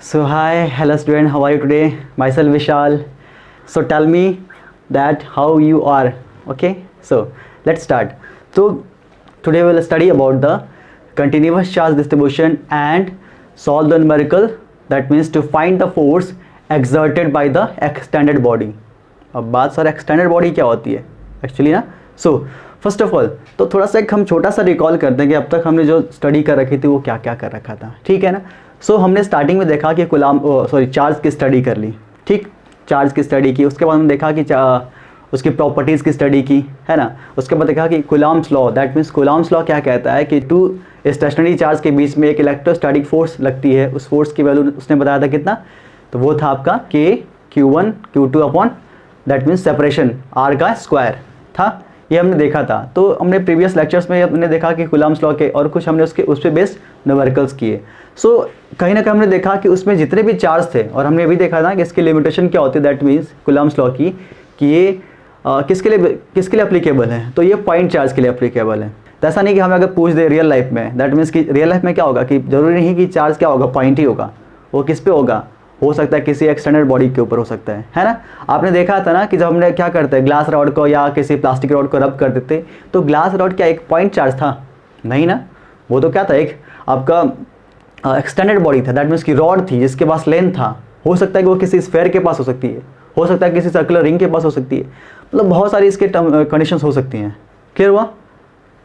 So hi, hello student, how are you today? Myself Vishal. So tell me that how you are. Okay, so let's start. So today we will study about the continuous charge distribution and solve the numerical. That means to find the force exerted by the extended body. अब बात sir extended body क्या होती है actually ना. So first of all तो थोड़ा सा एक हम छोटा सा रिकॉल कर दें कि अब तक हमने जो स्टडी कर रखी थी वो क्या क्या कर रखा था. ठीक है ना. सो हमने स्टार्टिंग में देखा कि चार्ज की स्टडी कर ली. ठीक, चार्ज की स्टडी की. उसके बाद हमने देखा कि उसकी प्रॉपर्टीज़ की स्टडी की, है ना. उसके बाद देखा कि Coulomb's law, that means Coulomb's law क्या कहता है कि टू स्टेशनरी चार्ज के बीच में एक इलेक्ट्रोस्टैटिक फोर्स लगती है. उस फोर्स की वैल्यू उसने बताया था कितना, तो वो था आपका के Q1 Q2 upon that means separation R का स्क्वायर था. ये हमने देखा था. तो हमने प्रीवियस लेक्चर्स में हमने देखा कि कूलॉम्स लॉ के और कुछ हमने उस पर बेस्ड न्यूमेरिकल्स किए. सो कहीं ना कहीं हमने देखा कि उसमें जितने भी चार्ज थे, और हमने भी देखा था कि इसकी लिमिटेशन क्या होती है, दैट मीन्स कूलॉम्स लॉ की, कि ये किसके लिए अप्लीकेबल है. तो ये पॉइंट चार्ज के लिए अप्लीकेबल है. तो ऐसा नहीं कि हमें अगर पूछ दे रियल लाइफ में, दैट मीन्स कि रियल लाइफ में क्या होगा कि जरूरी नहीं कि चार्ज क्या होगा, पॉइंट ही होगा. वो किस पे होगा, हो सकता है किसी एक्सटेंडेड बॉडी के ऊपर हो सकता है ना. आपने देखा था ना कि जब हमने क्या करते हैं, ग्लास रॉड को या किसी प्लास्टिक रॉड को रब कर देते, तो ग्लास रॉड क्या एक पॉइंट चार्ज था? नहीं ना. वो तो क्या था, एक आपका एक्सटेंडेड बॉडी था. दैट मीन्स की रॉड थी जिसके पास लेंथ था. हो सकता है कि वो किसी स्फेयर के पास हो सकती है, हो सकता है किसी सर्कुलर रिंग के पास हो सकती है. मतलब बहुत सारी इसके कंडीशंस हो सकती हैं. क्लियर हुआ?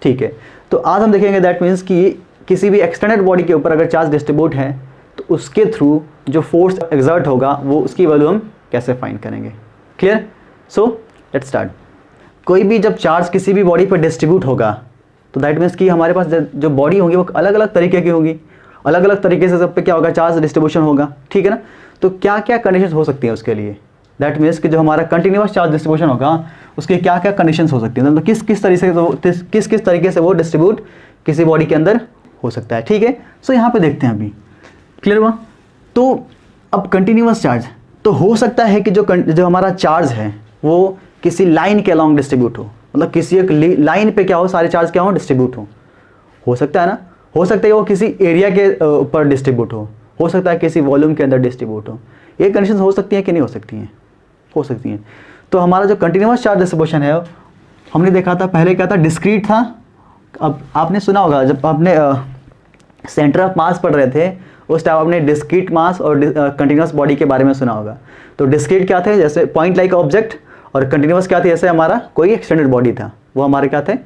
ठीक है. तो आज हम देखेंगे दैट मीन्स कि किसी भी एक्सटेंडेड बॉडी के ऊपर अगर चार्ज डिस्ट्रीब्यूट है तो उसके थ्रू जो फोर्स एक्सर्ट होगा वो उसकी वैल्यू हम कैसे फाइंड करेंगे. क्लियर? So let's start. कोई भी जब चार्ज किसी भी बॉडी पर डिस्ट्रीब्यूट होगा तो दैट मीन्स कि हमारे पास जो बॉडी होगी वो अलग अलग तरीके की होगी, अलग अलग तरीके से सब पे क्या होगा, चार्ज डिस्ट्रीब्यूशन होगा. ठीक है ना. तो क्या क्या कंडीशन हो सकती हैं उसके लिए, दैट मीन्स कि जो हमारा कंटिन्यूस चार्ज डिस्ट्रीब्यूशन होगा उसके क्या क्या कंडीशन हो सकती हैं, मतलब किस किस तरीके से वो डिस्ट्रीब्यूट किसी बॉडी के अंदर हो सकता है. ठीक है. सो यहाँ पे देखते हैं अभी. क्लियर हुआ? तो अब कंटिन्यूस चार्ज तो हो सकता है कि जो हमारा चार्ज है वो किसी लाइन के अलॉन्ग डिस्ट्रीब्यूट हो, मतलब किसी एक लाइन पे क्या हो, सारे चार्ज क्या हो, डिस्ट्रीब्यूट हो सकता है ना. हो सकता है वो किसी एरिया के ऊपर डिस्ट्रीब्यूट हो सकता है किसी वॉल्यूम के अंदर डिस्ट्रीब्यूट हो. ये कंडीशन हो सकती हैं कि नहीं हो सकती हैं? हो सकती हैं. तो हमारा जो कंटिन्यूस चार्ज डिस्ट्रीब्यूशन है हमने देखा था पहले क्या था, डिस्क्रीट था. अब आपने सुना होगा जब आपने सेंटर ऑफ मास पढ़ रहे थे उस टाइम आपने डिस्क्रीट मास और कंटिन्यूस बॉडी के बारे में सुना होगा. तो डिस्क्रीट क्या थे, जैसे पॉइंट लाइक ऑब्जेक्ट, और कंटिन्यूस क्या थे, जैसे हमारा कोई एक्सटेंडेड बॉडी था, वो हमारे क्या थे,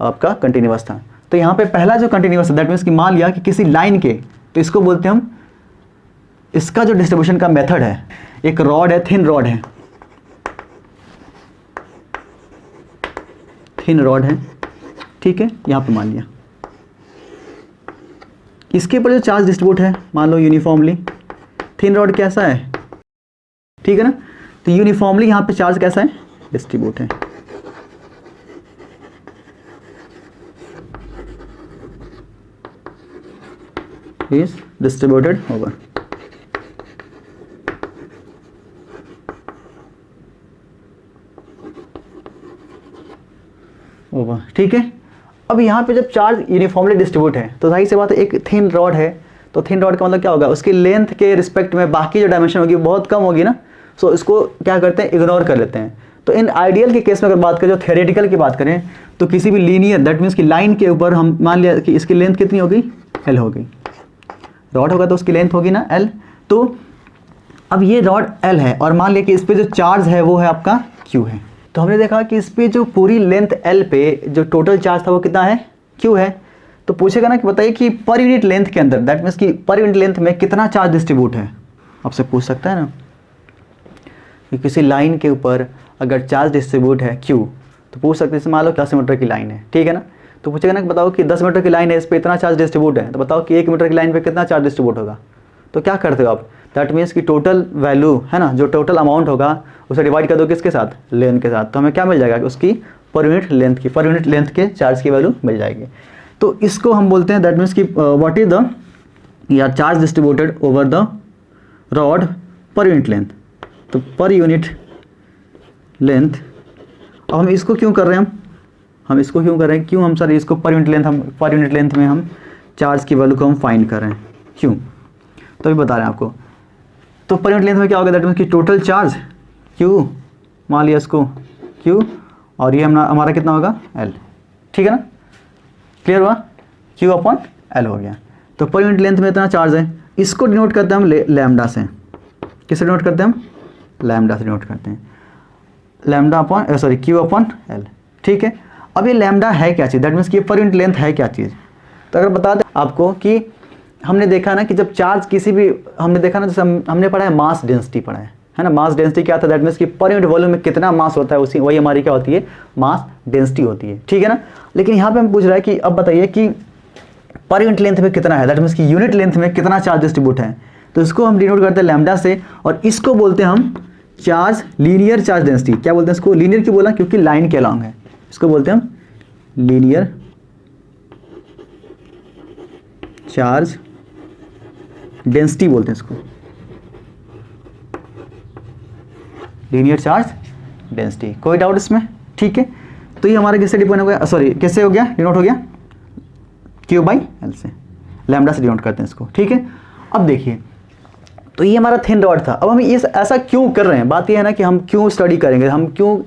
आपका कंटिन्यूस था. तो यहाँ पे पहला जो कंटिन्यूस है दैट मीन्स कि मान लिया कि किसी लाइन के, तो इसको बोलते हैं हम, इसका जो डिस्ट्रीब्यूशन का मेथड है, एक रॉड है, थिन रॉड है, थिन रॉड है. ठीक है. यहाँ पे मान लिया इसके ऊपर जो चार्ज डिस्ट्रीब्यूट है मान लो यूनिफॉर्मली, थिन रॉड कैसा है, ठीक है ना. तो यूनिफॉर्मली यहाँ पे चार्ज कैसा है, डिस्ट्रीब्यूट है. Is distributed over. ठीक है. अब यहाँ पे जब चार्ज यूनिफॉर्मली डिस्ट्रीब्यूट है तो जाहिर सी बात है एक थिन रॉड है, तो थिन रॉड का मतलब क्या होगा, उसकी लेंथ के रिस्पेक्ट में बाकी जो डायमेंशन होगी बहुत कम होगी ना. सो इसको क्या करते हैं, इग्नोर कर लेते हैं. तो इन आइडियल के केस में अगर बात करें, जो थ्योरेटिकल की बात करें, तो किसी भी लीनियर दैट मीन्स की लाइन के ऊपर हम मान लिया कि इसकी लेंथ कितनी होगी, L होगी. रॉड होगा तो उसकी लेंथ होगी ना L. तो अब ये रॉड L है और मान लिया कि इस पर जो चार्ज है वो है आपका Q है. तो हमने देखा कि इस पे जो पूरी लेंथ L पे जो टोटल चार्ज था वो कितना है, Q है. तो पूछेगा ना कि बताइए कि पर यूनिट लेंथ के अंदर, दैट मीन्स कि पर यूनिट लेंथ में कितना चार्ज डिस्ट्रीब्यूट है. आपसे पूछ सकता है ना कि किसी लाइन के ऊपर अगर चार्ज डिस्ट्रीब्यूट है Q, तो पूछ सकते हैं, मान लो 10 मीटर की लाइन है, ठीक है ना. तो पूछेगा ना कि बताओ कि 10 मीटर की लाइन है, इस पर इतना चार्ज डिस्ट्रीब्यूट है, तो बताओ कि 1 मीटर की लाइन पे कितना चार्ज डिस्ट्रीब्यूट होगा. तो क्या करते हो आप, दैट मीन्स कि टोटल वैल्यू है ना, जो टोटल अमाउंट होगा उसे डिवाइड कर दो किसके साथ, लेंथ के साथ. तो हमें क्या मिल जाएगा कि उसकी पर यूनिट लेंथ के चार्ज की वैल्यू मिल जाएगी. तो इसको हम बोलते हैं दैट मीन्स कि व्हाट इज द या charge distributed over the rod per unit length. तो पर यूनिट लेंथ. अब हम इसको क्यों कर रहे हैं, हम इसको क्यों कर रहे हैं, क्यों हम सर इसको पर यूनिट लेंथ में हम चार्ज की वैल्यू को हम फाइंड कर रहे हैं, क्यों? तो अभी बता रहे हैं आपको. तो पर यूनिट लेंथ में क्या होगा, दैट मीन्स कि टोटल चार्ज Q, मान लिया इसको Q, और ये हमारा कितना होगा L, ठीक है ना, क्लियर हुआ, Q अपॉन L हो गया। तो पर यूनिट लेंथ में इतना चार्ज है, इसको डिनोट करते हैं हम लैम्डा से, किससे डिनोट करते हैं हम, लैम्डा से डिनोट करते हैं, lambda upon sorry Q upon L, ठीक है। अब ये लैम्डा है क्या चीज़, दैट मीन्स कि ये पर यूनिट लेंथ है क्या चीज़। तो अगर बता दें आपको कि हमने देखा ना कि जब चार्ज किसी भी, हमने देखा ना जैसे हमने पढ़ा है मास डेंसिटी पढ़ा है ना, मास डेंसिटी क्या था, दैट मीन्स कि पर यूनिट वॉल्यूम में कितना मास होता है उसी वही हमारी क्या होती है, मास डेंसिटी होती है, ठीक है ना। लेकिन यहाँ पे हम पूछ रहा है कि अब बताइए कि पर यूनिट लेंथ में कितना है, दैट मीन्स कि यूनिट लेंथ में कितना चार्ज डिस्ट्रीब्यूट है। तो इसको हम डिनोट करते हैं लैम्डा से, और इसको बोलते हैं हम चार्ज, लीनियर चार्ज डेंसिटी। क्या बोलते हैं इसको, लीनियर क्यों बोला, क्योंकि लाइन के अलॉन्ग है, इसको बोलते हैं हम लीनियर चार्ज डेंसिटी बोलते हैं इसको, लीनियर चार्ज डेंसिटी। कोई डाउट इसमें, ठीक है। तो ये हमारा किससे डिपेंड हो गया, सॉरी किससे हो गया, डिनोट हो गया Q/L से, लैम्डा से डिनोट करते हैं इसको, ठीक है। अब देखिए, तो ये हमारा थिन रॉड था। अब हम ये ऐसा क्यों कर रहे हैं, बात ये है ना कि हम क्यों स्टडी करेंगे, हम क्यों,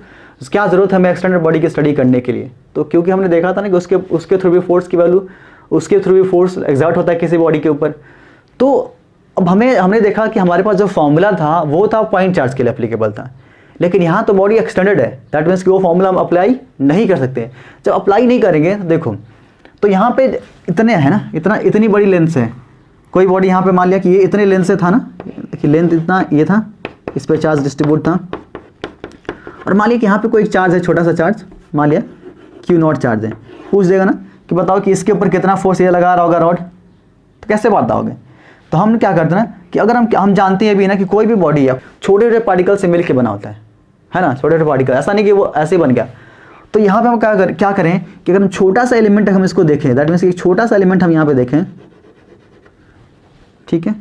क्या ज़रूरत है हमें एक्सटेंडेड बॉडी की स्टडी करने के लिए। तो क्योंकि हमने देखा था ना कि उसके थ्रू भी फोर्स की वैल्यू, उसके थ्रू भी फोर्स एग्जर्ट होता है किसी बॉडी के ऊपर। तो अब हमने देखा कि हमारे पास जो फॉर्मूला था वो था पॉइंट चार्ज के लिए एप्लीकेबल था, लेकिन यहाँ तो बॉडी एक्सटेंडेड है, दैट मीन्स कि वो फॉर्मूला हम अप्लाई नहीं कर सकते। जब अप्लाई नहीं करेंगे तो देखो, तो यहाँ पे इतने है ना, इतनी बड़ी लेंथ है, कोई बॉडी यहाँ पे मान लिया कि ये इतने लेंथ से था ना, कि लेंथ इतना ये था, इस पर चार्ज डिस्ट्रीब्यूट था, और मान लिया कि यहाँ पे कोई चार्ज है, छोटा सा चार्ज, मान लिया Q0 चार्ज है। पूछ देगा ना कि बताओ कि इसके ऊपर कितना फोर्स ये लगा रहा होगा रॉड, तो कैसे बताओगे। तो हम क्या करते हैं ना कि अगर हम जानते हैं भी ना कि कोई भी बॉडी है छोटे छोटे पार्टिकल से मिलकर बना होता है ना, छोटे छोटे पार्टिकल, ऐसा नहीं कि वो ऐसे ही बन गया। तो यहाँ पे हम क्या करें कि अगर हम छोटा सा एलिमेंट हम इसको देखें, दैट मीन्स एक छोटा सा एलिमेंट हम यहाँ पे देखें, ठीक है,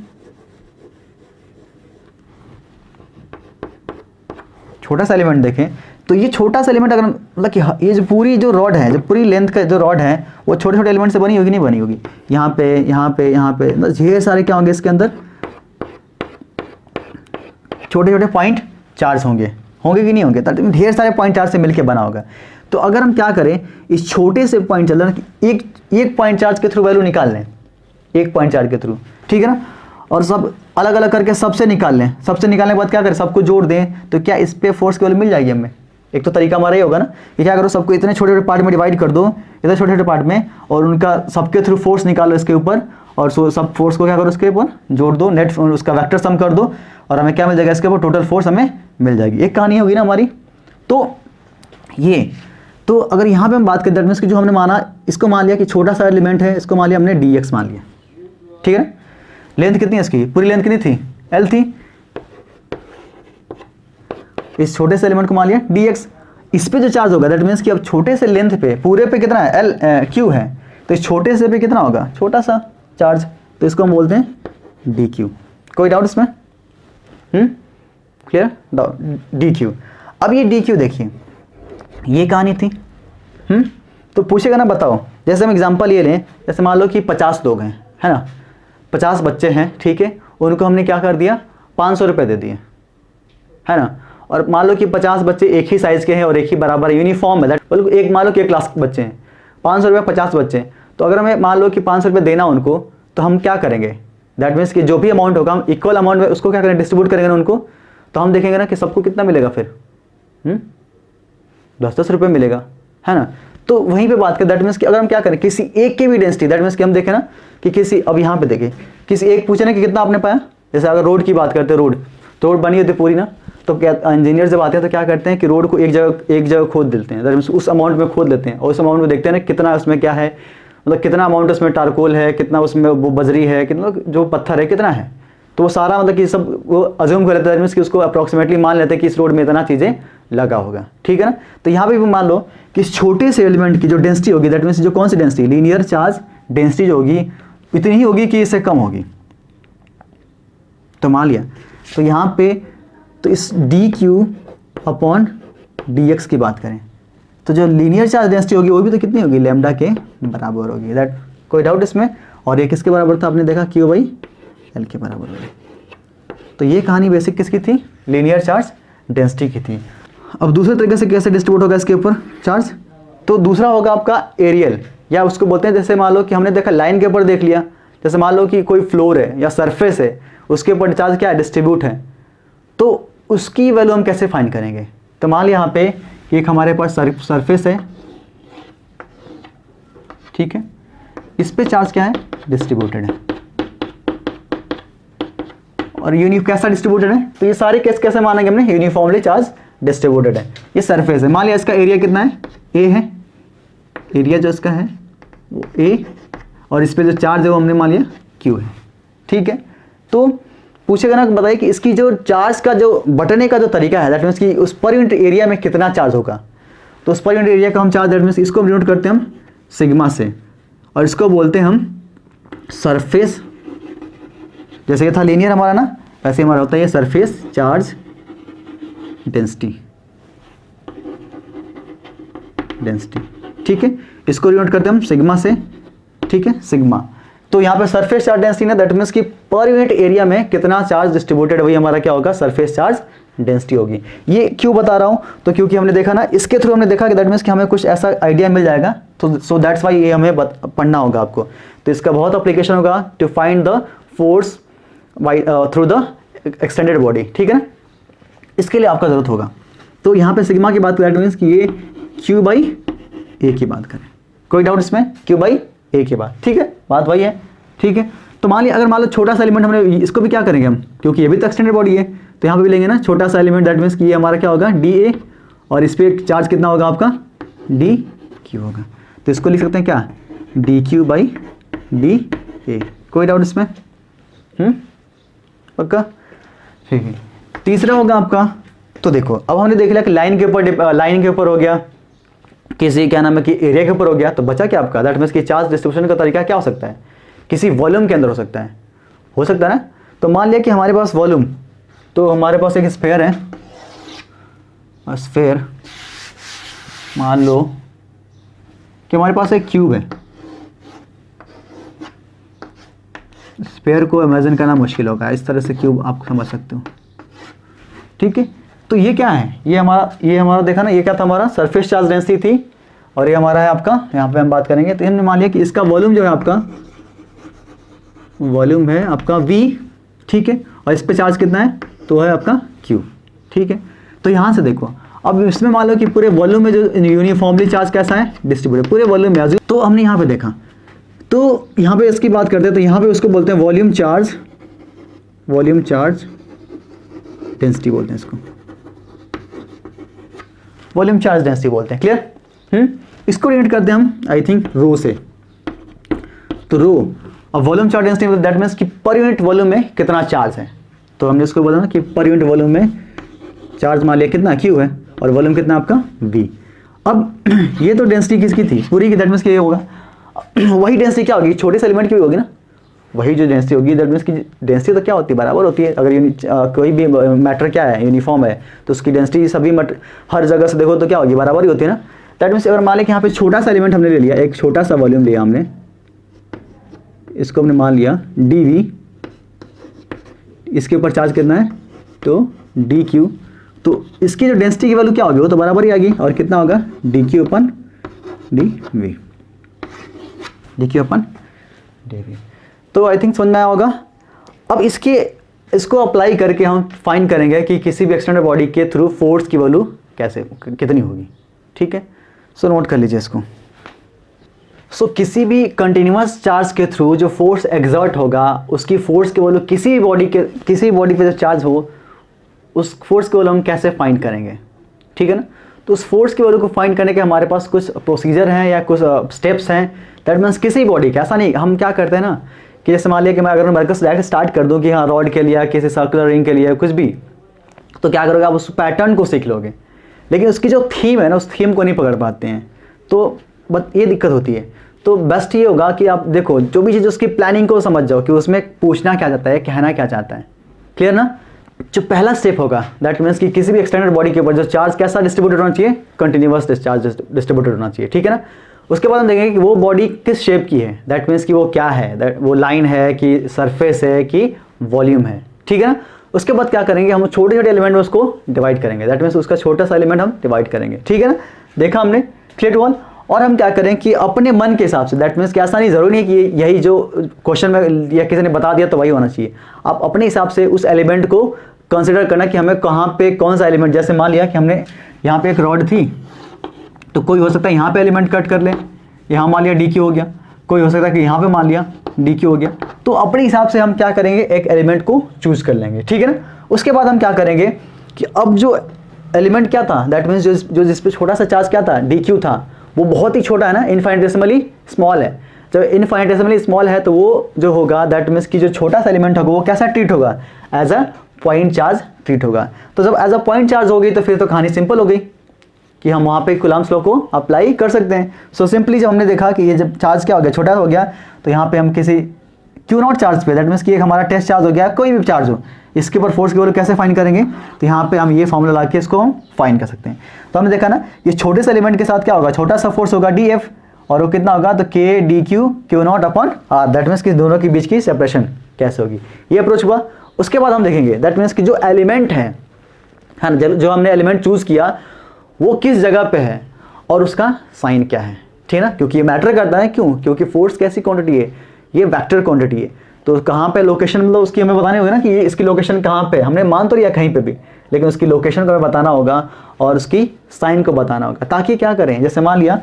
छोटा सा एलिमेंट देखें, तो ये छोटा सा एलिमेंट अगर मतलब कि ये जो पूरी जो रॉड है, जो पूरी लेंथ का जो रॉड है, वो छोटे छोटे एलिमेंट से बनी होगी नहीं बनी होगी, यहाँ पे यहाँ पे यहाँ पे ढेर सारे क्या होंगे इसके अंदर, छोटे छोटे पॉइंट चार्ज होंगे कि नहीं होंगे, तब ढेर सारे पॉइंट चार्ज से मिलकर बना होगा। तो अगर हम क्या करें, इस छोटे से पॉइंट चार्ज कि एक पॉइंट चार्ज के थ्रू वैल्यू निकाल लें, एक पॉइंट चार्ज के थ्रू, ठीक है ना, और सब अलग अलग करके सबसे निकाल लें, सबसे निकालने के बाद क्या करें, सबको जोड़ दें, तो क्या इस पे फोर्स की वैल्यू मिल जाएगी हमें। एक तो तरीका हमारा ये होगा ना कि क्या करो, सबको इतने छोटे छोटे पार्ट में डिवाइड कर दो, इतने छोटे छोटे पार्ट में, और उनका सबके थ्रू फोर्स निकालो इसके ऊपर, और सब फोर्स को क्या करो उसके ऊपर जोड़ दो, नेट उसका वेक्टर सम कर दो, और हमें क्या मिल जाएगा, इसके ऊपर टोटल फोर्स हमें मिल जाएगी। एक कहानी होगी ना हमारी। तो ये, तो अगर यहाँ पे हम बात करें, दैट मीन्स कि जो हमने माना, इसको मान लिया कि छोटा सा एलिमेंट है, इसको मान लिया हमने dx मान लिया, ठीक है। लेंथ कितनी है इसकी, पूरी लेंथ कितनी थी, L थी, इस छोटे से एलिमेंट को मान लिया dx, इस पे जो चार्ज होगा, दैट मीन्स कि अब छोटे से लेंथ पे पूरे पे कितना है, Q है, तो इस छोटे से पे कितना होगा, छोटा सा चार्ज, तो इसको हम बोलते हैं dq। कोई डाउट इसमें, क्लियर, dq। अब ये dq देखिए, ये कहानी थी, तो पूछेगा ना बताओ, जैसे हम एग्जांपल ये लें, जैसे मान लो कि 50 लोग हैं, है ना, 50 बच्चे हैं, ठीक है, उनको हमने क्या कर दिया, 500 रुपये दे दिए, है ना, और मान लो कि 50 बच्चे एक ही साइज़ के हैं और एक ही बराबर यूनिफॉर्म है, दैट एक मान लो कि एक क्लास के बच्चे हैं, 500 रुपये 50 बच्चे हैं, तो अगर हमें मान लो कि 500 रुपये देना उनको, तो हम क्या करेंगे, दैट मीन्स कि जो भी अमाउंट होगा हम इक्वल अमाउंट में उसको क्या करेंगे, डिस्ट्रीब्यूट करेंगे ना उनको, तो हम देखेंगे ना कि सबको कितना मिलेगा फिर, 10-10 रुपये मिलेगा, है ना। तो वहीं पे बात करें, दैट मीन्स कि अगर हम क्या करें, किसी एक की भी डेंसिटी, दैट मीन्स कि हम देखें ना कि किसी, अब यहाँ पे देखें, किसी एक पूछे ना कि कितना आपने पाया, जैसे अगर रोड की बात करते हैं, रोड बनी होती पूरी ना, तो क्या इंजीनियर जब आते हैं तो क्या करते हैं कि रोड को एक जगह खोद देते हैं, दैट मीन्स उस अमाउंट में खोद लेते हैं, और उस अमाउंट में देखते हैं ना कितना उसमें क्या है, मतलब कितना अमाउंट उसमें टारकोल है, कितना उसमें वो बजरी है, कितना जो पत्थर है कितना है, तो वो सारा मतलब कि सब वो अज्यूम कर लेते हैं, मीन्स कि उसको अप्रॉक्सीमेटली मान लेते हैं कि इस रोड में इतना चीज़ें लगा होगा, ठीक है ना। तो यहाँ पे भी मान लो कि इस छोटे से एलिमेंट की जो डेंसिटी होगी, दैट मीन्स जो कौन सी डेंसिटी, लीनियर चार्ज डेंसिटी जो होगी, इतनी ही होगी कि इससे कम होगी, तो मान लिया। तो यहाँ पे तो इस dq अपॉन dx की बात करें, तो जो लीनियर चार्ज डेंसिटी होगी वो भी तो कितनी होगी, लैम्डा के बराबर होगी, दैट कोई डाउट इसमें। और ये किसके बराबर था, आपने देखा Q/L के बराबर होगी, तो ये कहानी बेसिक किसकी थी, लीनियर चार्ज डेंसिटी की थी। अब दूसरे तरीके से कैसे डिस्ट्रीब्यूट होगा इसके ऊपर चार्ज, तो दूसरा होगा आपका एरियल, या उसको बोलते हैं जैसे मान लो कि हमने देखा लाइन के ऊपर देख लिया, जैसे मान लो कि कोई फ्लोर है या सरफेस है, उसके ऊपर चार्ज क्या है, डिस्ट्रीब्यूट है, तो उसकी वैल्यू हम कैसे फाइंड करेंगे। तो मान लिया यहाँ पे एक हमारे पास सरफेस है, ठीक है, इस पे चार्ज क्या है, डिस्ट्रीब्यूटेड है, और कैसा डिस्ट्रीब्यूटेड है, तो ये सारे केस कैसे मानेंगे हमने, यूनिफॉर्मली चार्ज डिस्ट्रीब्यूटेड है। ये सरफेस है, मान लिया इसका एरिया कितना है, ए है, एरिया जो इसका है वो ए, और इस पे जो चार्ज है वो हमने मान लिया क्यू है, ठीक है। तो पूछेगा ना, बताइए कि इसकी जो चार्ज का जो बटने का जो तरीका है, दैट मीन्स कि उस पर यूनिट एरिया में कितना चार्ज होगा, तो उस पर यूनिट एरिया का हम चार्ज, दैट मीन्स इसको डिनोट करते हैं हम सिग्मा से, और इसको बोलते हैं हम सरफेस, जैसे ये था लीनियर हमारा ना, वैसे हमारा होता है ये सरफेस चार्ज डेंसिटी, ठीक है, इसको डिनोट करते हैं हम सिग्मा से, ठीक है, सिग्मा। तो यहाँ पे सरफेस चार्ज डेंसिटी ना, दैट मीन्स कि पर यूनिट एरिया में कितना चार्ज डिस्ट्रीब्यूटेड, वही हमारा क्या होगा, सरफेस चार्ज डेंसिटी होगी। ये क्यों बता रहा हूँ, तो क्योंकि हमने देखा ना, इसके थ्रू हमने देखा कि दैट मीन्स कि हमें कुछ ऐसा आइडिया मिल जाएगा, तो सो दैट्स वाई ये हमें पढ़ना होगा आपको। तो इसका बहुत अप्लीकेशन होगा to find the force through the extended body, ठीक है ना, इसके लिए आपका जरूरत होगा। तो यहाँ पे सिग्मा की बात करें, दैट मीन्स कि ये क्यू बाई ए की बात करें, कोई डाउट इसमें, क्यू बाई ए की बात, ठीक है, बात वही है, ठीक है। तो मान लिया अगर मान लो छोटा सा एलिमेंट, हमने इसको भी क्या करेंगे हम, क्योंकि ये भी तो एक्सटेंडेड बॉडी है, तो यहाँ पे भी लेंगे ना छोटा सा एलिमेंट, दैट मीन्स कि ये हमारा क्या होगा, डी ए, और इस पर चार्ज कितना होगा आपका, डी क्यू होगा, तो इसको लिख सकते हैं क्या, D Q by D A, कोई डाउट इसमें, पक्का, ठीक है। तीसरा होगा आपका, तो देखो अब हमने देख लिया कि लाइन के ऊपर हो गया, किसी क्या नाम है कि एरिया के ऊपर हो गया, तो बचा क्या आपका, दैट मीन्स कि चार्ज डिस्ट्रीब्यूशन का तरीका क्या हो सकता है, किसी वॉल्यूम के अंदर हो सकता है ना। तो मान लिया कि हमारे पास वॉल्यूम, तो हमारे पास एक स्फीयर है, और स्फीयर मान लो कि हमारे पास एक क्यूब है, स्फीयर को इमेजिन करना मुश्किल होगा, इस तरह से क्यूब आप समझ सकते हो, ठीक है। तो ये क्या है, ये हमारा देखा ना, ये क्या था, हमारा सरफेस चार्ज डेंसिटी थी, और ये हमारा है आपका, यहाँ पे हम बात करेंगे, तो हमने मान लिया कि इसका वॉल्यूम जो है आपका, वॉल्यूम है आपका V, ठीक है, और इस पे चार्ज कितना है, तो है आपका Q, ठीक है। तो यहाँ से देखो, अब इसमें मान लो कि पूरे वॉल्यूम में जो यूनिफॉर्मली चार्ज कैसा है, डिस्ट्रीब्यूटेड, पूरे वॉल्यूम में। तो हमने यहाँ पे देखा, तो यहाँ पे इसकी बात करते हैं, तो यहाँ पे उसको बोलते हैं वॉल्यूम चार्ज डेंसिटी बोलते हैं इसको, वॉल्यूम चार्ज डेंसिटी बोलते हैं, क्लियर। इसको डिनोट करते हैं हम आई थिंक रो से, तो रो, अब volume charge density that means कि पर यूनिट वॉल्यूम में कितना चार्ज है, तो हमने इसको बोला ना कि पर यूनिट वॉल्यूम में चार्ज मान लिया कितना क्यू है, और वॉल्यूम कितना आपका V। अब ये तो डेंसिटी किसकी थी, पूरी की, दैट मीन्स कि ये होगा, वही डेंसिटी क्या होगी, छोटे से एलिमेंट की होगी ना, वही जो डेंसिटी होगी, दैट मीन्स की डेंसिटी तो क्या होती है, बराबर होती है। अगर कोई भी मैटर क्या है, यूनिफॉर्म है, तो उसकी डेंसिटी सभी हर जगह से देखो तो क्या होगी, बराबर ही होती है ना। दैट मीन्स अगर मान लें कि यहाँ पे छोटा सा एलिमेंट हमने ले लिया, एक छोटा सा वॉल्यूम लिया हमने, इसको हमने मान लिया dV, इसके ऊपर चार्ज कितना है, तो dQ, तो इसकी जो डेंसिटी की वैल्यू क्या होगी, वो तो बराबर ही आ गई, और कितना होगा, dQ अपन dV, dQ अपन dV। तो आई थिंक समझ में आया होगा। अब इसको अप्लाई करके हम फाइंड करेंगे कि किसी भी एक्सटेंडेड बॉडी के थ्रू फोर्स की वैल्यू कितनी होगी, ठीक है। सो नोट कर लीजिए इसको। सो किसी भी कंटिन्यूअस चार्ज के थ्रू जो फोर्स एग्जर्ट होगा, उसकी फोर्स की वैल्यू किसी बॉडी पे जो चार्ज हो, उस फोर्स की वैल्यू हम कैसे फाइंड करेंगे, ठीक है ना। तो उस फोर्स की वैल्यू को फाइंड करने के हमारे पास कुछ प्रोसीजर हैं या कुछ स्टेप्स हैं, दैट मीन्स किसी बॉडी का, ऐसा नहीं हम क्या करते हैं ना कि जैसे मान लिया कि मैं अगर वर्कस डायरेक्ट स्टार्ट कर दूं कि हाँ रॉड के लिए, किसी सर्कुलर रिंग के लिए, कुछ भी, तो क्या करोगे आप उस पैटर्न को सीख लोगे, लेकिन उसकी जो थीम है ना, उस थीम को नहीं पकड़ पाते हैं, तो बस ये दिक्कत होती है। तो बेस्ट ये होगा कि आप देखो जो भी चीज़, उसकी प्लानिंग को समझ जाओ कि उसमें पूछना क्या चाहता है, कहना क्या चाहता है, क्लियर ना। जो पहला स्टेप होगा, दैट मीन्स कि किसी भी एक्सटेंडेड बॉडी के ऊपर जो चार्ज कैसा डिस्ट्रीब्यूटेड होना चाहिए, कंटिन्यूअस चार्ज डिस्ट्रीब्यूटेड होना चाहिए, ठीक है ना। उसके बाद हम देखेंगे कि वो बॉडी किस शेप की है, दैट मीन्स कि वो क्या है, वो लाइन है कि सरफेस है कि वॉल्यूम है, ठीक है ना। उसके बाद क्या करेंगे, हम छोटे छोटे एलिमेंट में उसको डिवाइड करेंगे, दैट मीन्स उसका छोटा सा एलिमेंट हम डिवाइड करेंगे, ठीक है ना, देखा हमने, क्लियर टू ऑल। और हम क्या करें कि अपने मन के हिसाब से, दैट मीन्स कि ऐसा नहीं, ज़रूरी नहीं है कि यही जो क्वेश्चन में या किसी ने बता दिया तो वही होना चाहिए, आप अपने हिसाब से उस एलिमेंट को कंसिडर करना कि हमें कहाँ पे कौन सा एलिमेंट, जैसे मान लिया कि हमने यहाँ पे एक रॉड थी, तो कोई हो सकता है यहाँ पे एलिमेंट कट कर ले, यहाँ मान लिया डी क्यू हो गया, कोई हो सकता है कि यहाँ पे मान लिया डी क्यू हो गया, तो अपने हिसाब से हम क्या करेंगे, एक एलिमेंट को चूज कर लेंगे, ठीक है ना। उसके बाद हम क्या करेंगे कि अब जो एलिमेंट क्या था, दैट मीन्स जो जिस पे छोटा सा चार्ज क्या था, डी क्यू था, वो बहुत ही छोटा है ना, इनफाइनिटेसिमली स्मॉल है। जब इनफाइनिटेसिमली स्मॉल है तो वो जो होगा, दैट मीन्स कि जो छोटा सा एलिमेंट होगा वो कैसा ट्रीट होगा, as a point charge treat होगा। तो जब एज अ पॉइंट चार्ज होगी तो फिर तो कहानी सिंपल हो गई कि हम वहाँ पे कूलम्ब्स लॉ को अप्लाई कर सकते हैं। सो सिंपली जब हमने देखा कि ये जब चार्ज क्या हो गया, छोटा हो गया, तो यहाँ पे हम किसी क्यू नॉट चार्ज पे, दैट मीन्स कि एक हमारा टेस्ट चार्ज हो गया, कोई भी चार्ज हो, इसके ऊपर फोर्स की वैल्यू कैसे फाइंड करेंगे, तो यहाँ पे हम ये फॉर्मूला ला के इसको हम फाइंड कर सकते हैं। तो हमने देखा ना, ये छोटे से एलिमेंट के साथ क्या होगा, छोटा सा फोर्स होगा डी एफ, और वो कितना होगा, तो k d q q naught upon r, that means कि दोनों के बीच की सेपरेशन कैसे होगी, ये अप्रोच हुआ। उसके बाद हम देखेंगे दैट मीन्स कि जो एलिमेंट है ना, जो हमने एलिमेंट चूज किया वो किस जगह पे है और उसका साइन क्या है, ठीक है ना, क्योंकि ये मैटर करता है। क्यों? क्योंकि फोर्स कैसी क्वांटिटी है, ये वेक्टर क्वांटिटी है, तो कहाँ पे लोकेशन, मतलब उसकी हमें बतानी होगी ना कि ये इसकी लोकेशन कहाँ पे, हमने मान तो लिया कहीं पे भी, लेकिन उसकी लोकेशन को हमें बताना होगा और उसकी साइन को बताना होगा, ताकि क्या करें, जैसे मान लिया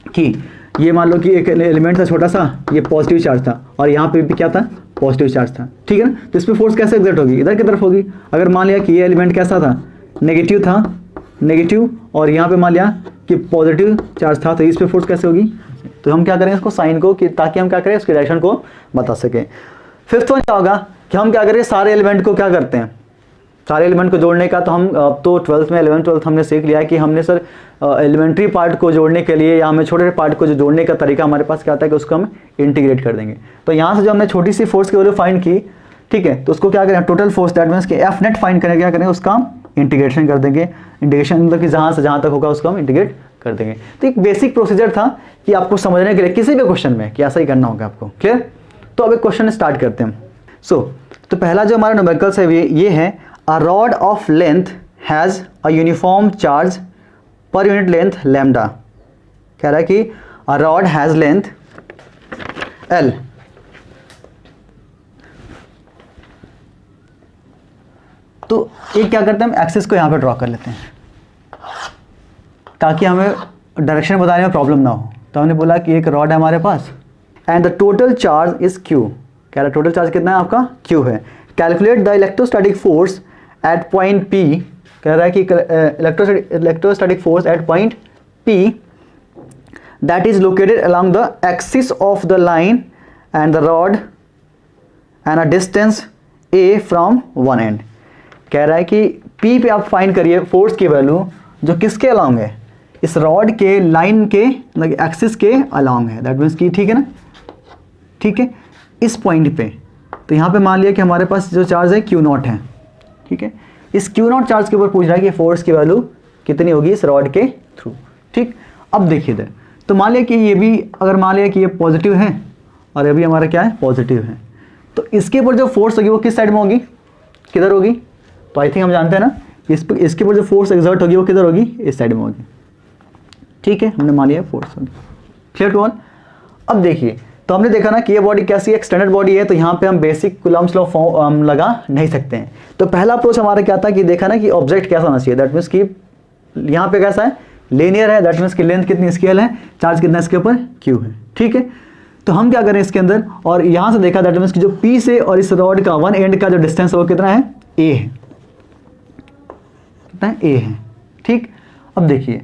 कि ये मान लो कि एक एलिमेंट था छोटा सा, ये पॉजिटिव चार्ज था और यहाँ पे भी क्या था, पॉजिटिव चार्ज था, ठीक है ना, तो इस पर फोर्स कैसे एग्जर्ट होगी, इधर की तरफ होगी। अगर मान लिया कि ये एलिमेंट कैसा था, नेगेटिव था, नेगेटिव, और यहाँ पे मान लिया कि पॉजिटिव चार्ज था, तो इस पे फोर्स कैसे होगी, तो हम क्या करेंगे इसको साइन को, कि ताकि हम क्या करें उसकी डायरेक्शन को बता सकें। फिफ्थ वन क्या होगा कि हम क्या करें, सारे एलिमेंट को क्या करते हैं, सारे एलिमेंट को जोड़ने का, तो हम तो 12th में 11th 12th हमने सीख लिया है कि हमने सर एलिमेंट्री पार्ट को जोड़ने के लिए या हमें छोटे पार्ट को जो जोड़ने का तरीका हमारे पास क्या आता है कि उसको हम इंटीग्रेट कर देंगे। तो यहाँ से जो हमने छोटी सी फोर्स की वैल्यू फाइंड की, ठीक है, तो उसको क्या करें, टोटल फोर्स दैट मीन्स कि एफ नेट फाइंड करें, क्या करें, उसका हम इंटीग्रेशन कर देंगे। इंटीग्रेशन मतलब कि जहाँ से जहाँ तक होगा उसको हम इंटीग्रेट कर देंगे। तो एक बेसिक प्रोसीजर था कि आपको समझने के लिए किसी भी क्वेश्चन में कि ऐसा ही करना होगा आपको, क्लियर। तो अब एक क्वेश्चन स्टार्ट करते हैं। तो पहला जो हमारा न्यूमेरिकल्स है ये है, a rod of length has a uniform charge per unit length lambda. कह रहा है कि a rod has length L, तो एक क्या करते हैं, हम एक्सिस को यहाँ पे ड्रॉ कर लेते हैं ताकि हमें डायरेक्शन बताने में प्रॉब्लम ना हो। तो हमने बोला कि एक रॉड है हमारे पास and the total charge is Q। कह रहा है टोटल चार्ज कितना है आपका, Q है। Calculate the electrostatic force at point P। कह रहा है कि electrostatic force at point P that is located along the axis of the line and the rod and a distance A from one and. कह रहा है कि P पे आप फाइंड करिए फोर्स की वैल्यू जो किसके अलॉन्ग है, इस रॉड के लाइन के मतलब एक्सिस के अलॉन्ग है, दैट मीन्स कि ठीक है ना, ठीक है, इस पॉइंट पे। तो यहाँ पे मान लिया कि हमारे पास जो चार्ज है Q नॉट है, ठीक है, इस Q नॉट चार्ज के ऊपर पूछ रहा है कि फोर्स की वैल्यू कितनी होगी इस रॉड के थ्रू, ठीक। अब देखिए इधर, तो मान लिया कि ये भी, अगर मान लिया कि ये पॉजिटिव है और ये भी हमारा क्या है, पॉजिटिव है, तो इसके ऊपर जो फोर्स होगी वो किस साइड में होगी, किधर होगी, तो आई थिंक हम जानते हैं ना, इसके ऊपर जो फोर्स एक्सर्ट होगी वो किधर होगी, इस साइड में होगी, ठीक है, हमने मान लिया फोर्स होगी, क्लियर टू ऑल। अब देखिए, तो हमने देखा ना कि ये बॉडी कैसी एक्सटेंडेड बॉडी है, तो यहाँ पे हम बेसिक कूलम्ब्स लॉ हम लगा नहीं सकते हैं। तो पहला अप्रोच हमारा क्या था कि देखा ना कि ऑब्जेक्ट कैसा होना चाहिए, दैट मीन्स कि यहाँ पे कैसा है, लीनियर है, दैट मीन्स कि लेंथ कितनी स्केल है, चार्ज कितना इसके ऊपर Q है, ठीक है। तो हम क्या करें इसके अंदर, और यहाँ से देखा दैट मीन्स कि जो P से और इस रॉड का वन एंड का जो डिस्टेंस है वो कितना है, A है, कितना है, A है, ठीक। अब देखिए,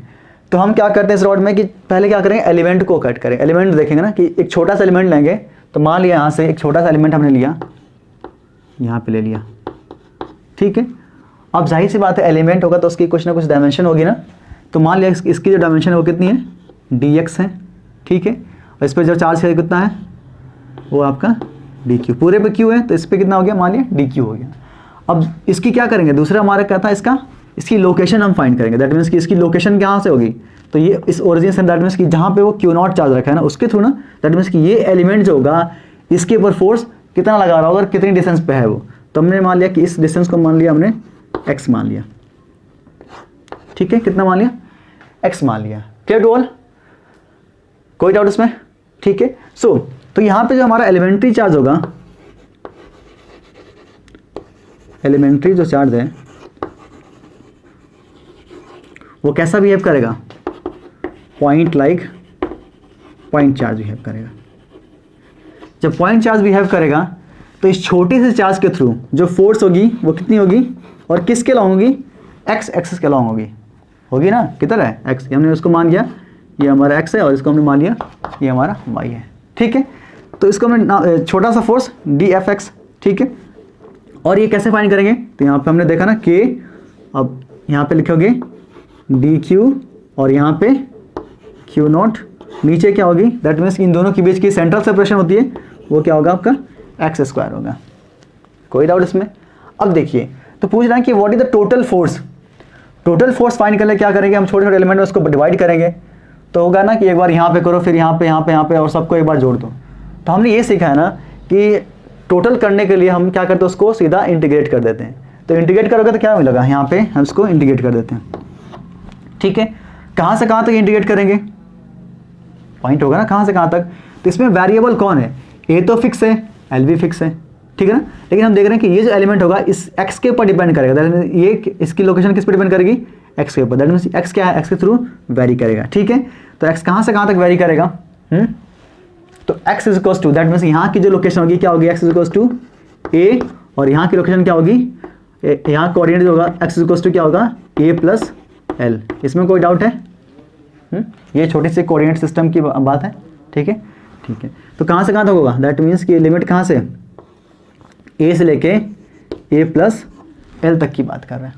तो हम क्या करते हैं इस रॉड में कि पहले क्या करेंगे, एलिमेंट को कट करें। एलिमेंट देखेंगे ना कि एक छोटा सा एलिमेंट लेंगे, तो मान लिया यहाँ से एक छोटा सा एलिमेंट हमने लिया, यहाँ पे ले लिया, ठीक है। अब जाहिर सी बात है एलिमेंट होगा तो उसकी कुछ ना कुछ डायमेंशन होगी ना, तो मान लिया इसकी जो डायमेंशन है वो कितनी है, dx है, ठीक है, और इस पर जो चार्ज है कितना है, वो आपका dq, पूरे पे q है, तो इस पर कितना हो गया, मान लिया dq हो गया। अब इसकी क्या करेंगे, दूसरा हमारा क्या था, इसकी लोकेशन हम फाइंड करेंगे, दैट मीन्स कि इसकी लोकेशन कहाँ से होगी, तो ये इस ओरिजिन से, दैट मीन्स कि जहाँ पे वो Q नॉट चार्ज रखा है ना उसके थ्रू ना, दैट मीन्स कि ये एलिमेंट जो होगा इसके ऊपर फोर्स कितना लगा रहा होगा और कितनी डिस्टेंस पे है वो, तो हमने मान लिया कि इस डिस्टेंस को मान लिया हमने x मान लिया, ठीक है, कितना मान लिया, x मान लिया। क्लियर टू ऑल, कोई डाउट इसमें, ठीक है। सो तो यहां पे जो हमारा एलिमेंट्री चार्ज होगा, एलिमेंट्री जो चार्ज है वो कैसा बिहेव करेगा, point like point charge behave करेगा। जब पॉइंट चार्ज बिहेव करेगा तो इस छोटी सी चार्ज के थ्रू जो फोर्स होगी वो कितनी होगी, और किसके लॉन्ग होगी, एक्स एक्सिस के लॉन्ग होगी ना, कितना है एक्स, हमने उसको मान लिया ये हमारा एक्स है और इसको हमने मान लिया ये हमारा वाई है, ठीक है। तो इसको हमने छोटा सा फोर्स डी एफ एक्स, ठीक है। और ये कैसे फाइंड करेंगे, तो यहाँ पे हमने देखा ना के, अब यहाँ पे लिखोगे डी क्यू और यहाँ पे क्यू नॉट, नीचे क्या होगी, दैट मीन्स इन दोनों के बीच की सेंट्रल सेपरेशन होती है वो क्या होगा आपका एक्स स्क्वायर होगा। कोई डाउट इसमें। अब देखिए तो पूछ रहा है कि what is the total force, total force find करने क्या करेंगे, हम छोटे छोटे एलिमेंट में उसको डिवाइड करेंगे, तो होगा ना कि एक बार यहाँ पे करो, फिर यहाँ पे और सबको एक बार जोड़ दो। तो हमने ये सीखा है ना कि टोटल करने के लिए हम क्या करते हैं, उसको सीधा इंटीग्रेट कर देते हैं। तो इंटीग्रेट करोगे तो क्या मिलेगा, यहाँ पे हम इसको इंटीग्रेट कर देते हैं, ठीक है। कहाँ से कहाँ तक इंटीग्रेट करेंगे, पॉइंट होगा ना कहाँ से कहाँ तक। तो इसमें वेरिएबल कौन है, ए तो फिक्स है, एल भी फिक्स है, ठीक है ना। लेकिन हम देख रहे हैं कि ये जो एलिमेंट होगा इस एक्स के ऊपर डिपेंड करेगा, दैट मीन्स ये इसकी लोकेशन किस पर डिपेंड करेगी, एक्स के ऊपर, दैट मीन्स एक्स क्या है, एक्स के थ्रू वेरी करेगा, ठीक है। तो एक्स कहाँ से कहाँ तक वेरी करेगा, तो x is equals to, that means यहाँ की जो लोकेशन होगी क्या होगी, x is equals to a, और यहाँ की लोकेशन क्या होगी, यहाँ कोऑर्डिनेट होगा एक्स इज इक्वल्स टू क्या होगा, ए प्लस एल। इसमें कोई डाउट है, ये छोटी सी कोऑर्डिनेट सिस्टम की बात है, ठीक है, ठीक है। तो कहाँ से कहाँ तक होगा, दैट मीन्स कि लिमिट कहाँ से, ए से लेके ए प्लस एल तक की बात कर रहे हैं,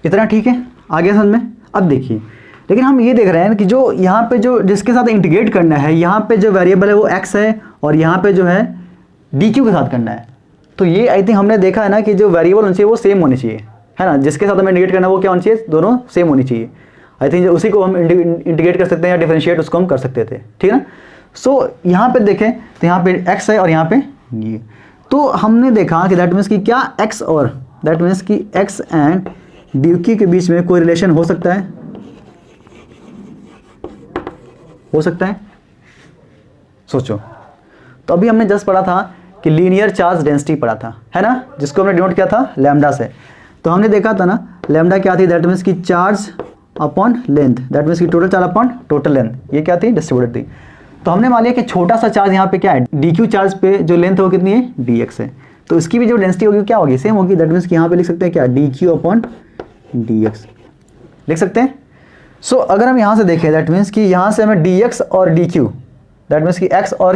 इतना ठीक है, आगे समझ में। अब देखिए, लेकिन हम ये देख रहे हैं कि जो यहाँ पे जो जिसके साथ इंटीग्रेट करना है, यहाँ पे जो वेरिएबल है वो एक्स है और यहाँ पे जो है डी क्यू के साथ करना है। तो ये आई थिंक हमने देखा है ना कि जो वेरिएबल होनी चाहिए वो सेम होनी चाहिए, है ना, जिसके साथ हमें इंटीग्रेट करना है वो क्या होनी चाहिए, दोनों सेम होनी चाहिए। आई थिंक उसी को हम इंटीग्रेट कर सकते हैं या डिफरेंशिएट उसको हम कर सकते थे, ठीक है ना। सो यहाँ पे देखें तो यहाँ पे एक्स है और यहाँ पे ये, तो हमने देखा कि दैट मीन्स कि क्या एक्स और दैट मीन्स कि एक्स एंड डी क्यू के बीच में कोई रिलेशन हो सकता है, हो सकता है, सोचो। तो अभी हमने जस्ट पढ़ा था कि लीनियर चार्ज डेंसिटी पढ़ा था, है ना, जिसको हमने डिनोट किया था लैम्डा से। तो हमने देखा था ना लैम्डा क्या थी, दैट मीन्स की charge upon length, that means की total charge upon total length, ये क्या थी, डिस्ट्रीब्यूटेड थी। तो हमने मान लिया कि छोटा सा चार्ज यहाँ पे क्या है, डी क्यू चार्ज पे जो लेंथ हो कितनी है, डी एक्स है, तो इसकी भी जो डेंसिटी होगी क्या होगी, सेम होगी, दैट मीन्स कि यहाँ पे लिख सकते हैं क्या, D q upon D x लिख सकते हैं। सो अगर हम यहाँ से देखें दैट मीन्स कि यहाँ से हमें डी एक्स और डी क्यू, दैट मीन्स कि एक्स और